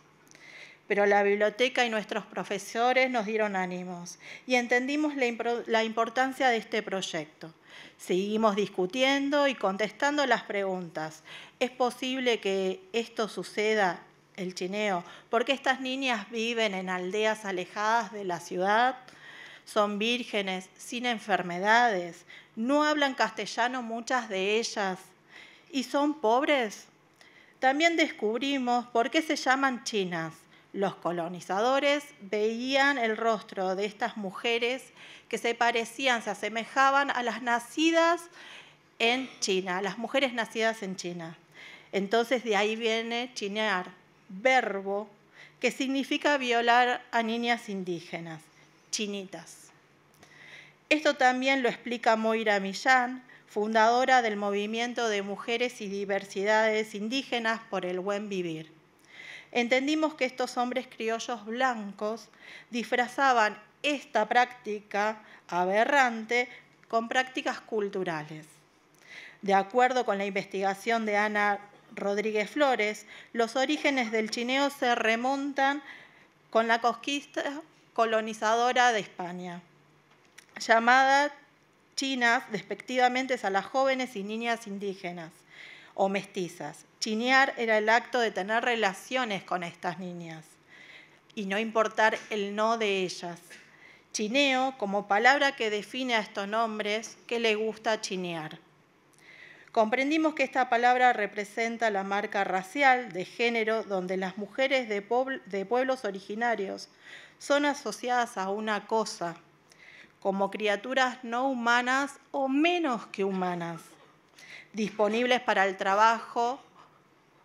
pero la biblioteca y nuestros profesores nos dieron ánimos y entendimos la importancia de este proyecto. Seguimos discutiendo y contestando las preguntas. ¿Es posible que esto suceda, el chineo, porque estas niñas viven en aldeas alejadas de la ciudad? Son vírgenes, sin enfermedades, no hablan castellano muchas de ellas y son pobres. También descubrimos por qué se llaman chinas. Los colonizadores veían el rostro de estas mujeres que se parecían, se asemejaban a las nacidas en China, a las mujeres nacidas en China. Entonces de ahí viene chinear, verbo que significa violar a niñas indígenas, chinitas. Esto también lo explica Moira Millán, fundadora del Movimiento de Mujeres y Diversidades Indígenas por el Buen Vivir. Entendimos que estos hombres criollos blancos disfrazaban esta práctica aberrante con prácticas culturales. De acuerdo con la investigación de Ana Rodríguez Flores, los orígenes del chineo se remontan con la conquista colonizadora de España, llamada chinas despectivamente a las jóvenes y niñas indígenas o mestizas. Chinear era el acto de tener relaciones con estas niñas y no importar el no de ellas. Chineo como palabra que define a estos hombres que les gusta chinear. Comprendimos que esta palabra representa la marca racial de género donde las mujeres de pueblos originarios son asociadas a una cosa, como criaturas no humanas o menos que humanas, disponibles para el trabajo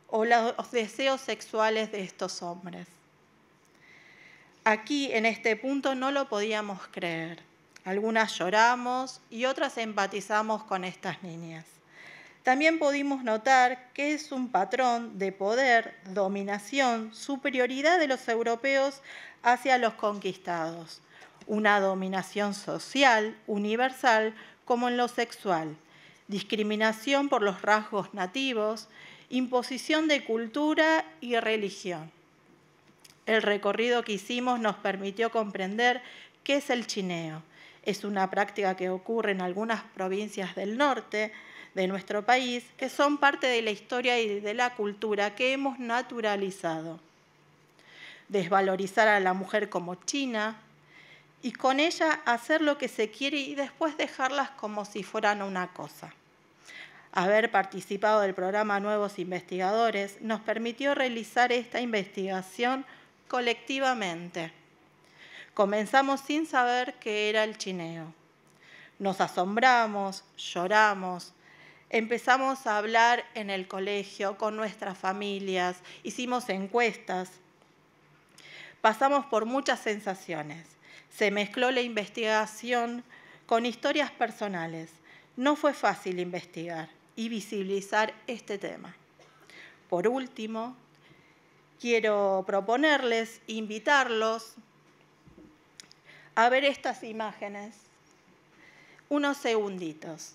o los deseos sexuales de estos hombres. Aquí, en este punto, no lo podíamos creer. Algunas lloramos y otras empatizamos con estas niñas. También pudimos notar que es un patrón de poder, dominación, superioridad de los europeos hacia los conquistados. Una dominación social, universal, como en lo sexual. Discriminación por los rasgos nativos, imposición de cultura y religión. El recorrido que hicimos nos permitió comprender qué es el chineo. Es una práctica que ocurre en algunas provincias del norte de nuestro país que son parte de la historia y de la cultura que hemos naturalizado. Desvalorizar a la mujer como china y con ella hacer lo que se quiere y después dejarlas como si fueran una cosa. Haber participado del programa Nuevos Investigadores nos permitió realizar esta investigación colectivamente. Comenzamos sin saber qué era el chineo. Nos asombramos, lloramos, empezamos a hablar en el colegio con nuestras familias, hicimos encuestas, pasamos por muchas sensaciones. Se mezcló la investigación con historias personales. No fue fácil investigar y visibilizar este tema. Por último, quiero proponerles, invitarlos a ver estas imágenes unos segunditos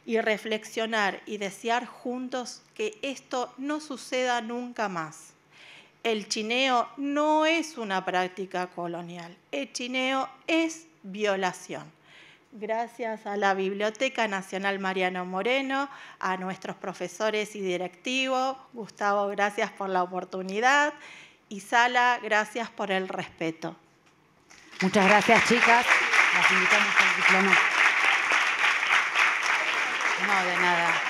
y reflexionar y desear juntos que esto no suceda nunca más. El chineo no es una práctica colonial, el chineo es violación. Gracias a la Biblioteca Nacional Mariano Moreno, a nuestros profesores y directivos. Gustavo, gracias por la oportunidad. Y Sala, gracias por el respeto. Muchas gracias, chicas. Las invitamos al diploma. No, de nada.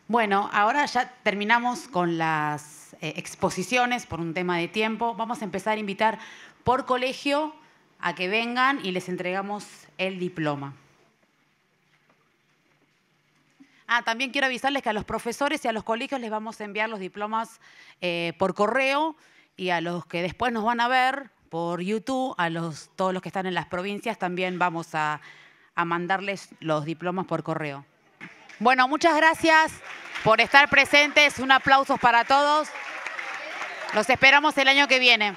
Bueno, ahora ya terminamos con las exposiciones por un tema de tiempo. Vamos a empezar a invitar por colegio a que vengan y les entregamos el diploma. También quiero avisarles que a los profesores y a los colegios les vamos a enviar los diplomas por correo, y a los que después nos van a ver por YouTube, todos los que están en las provincias, también vamos a mandarles los diplomas por correo. Bueno, muchas gracias por estar presentes. Un aplauso para todos. Los esperamos el año que viene.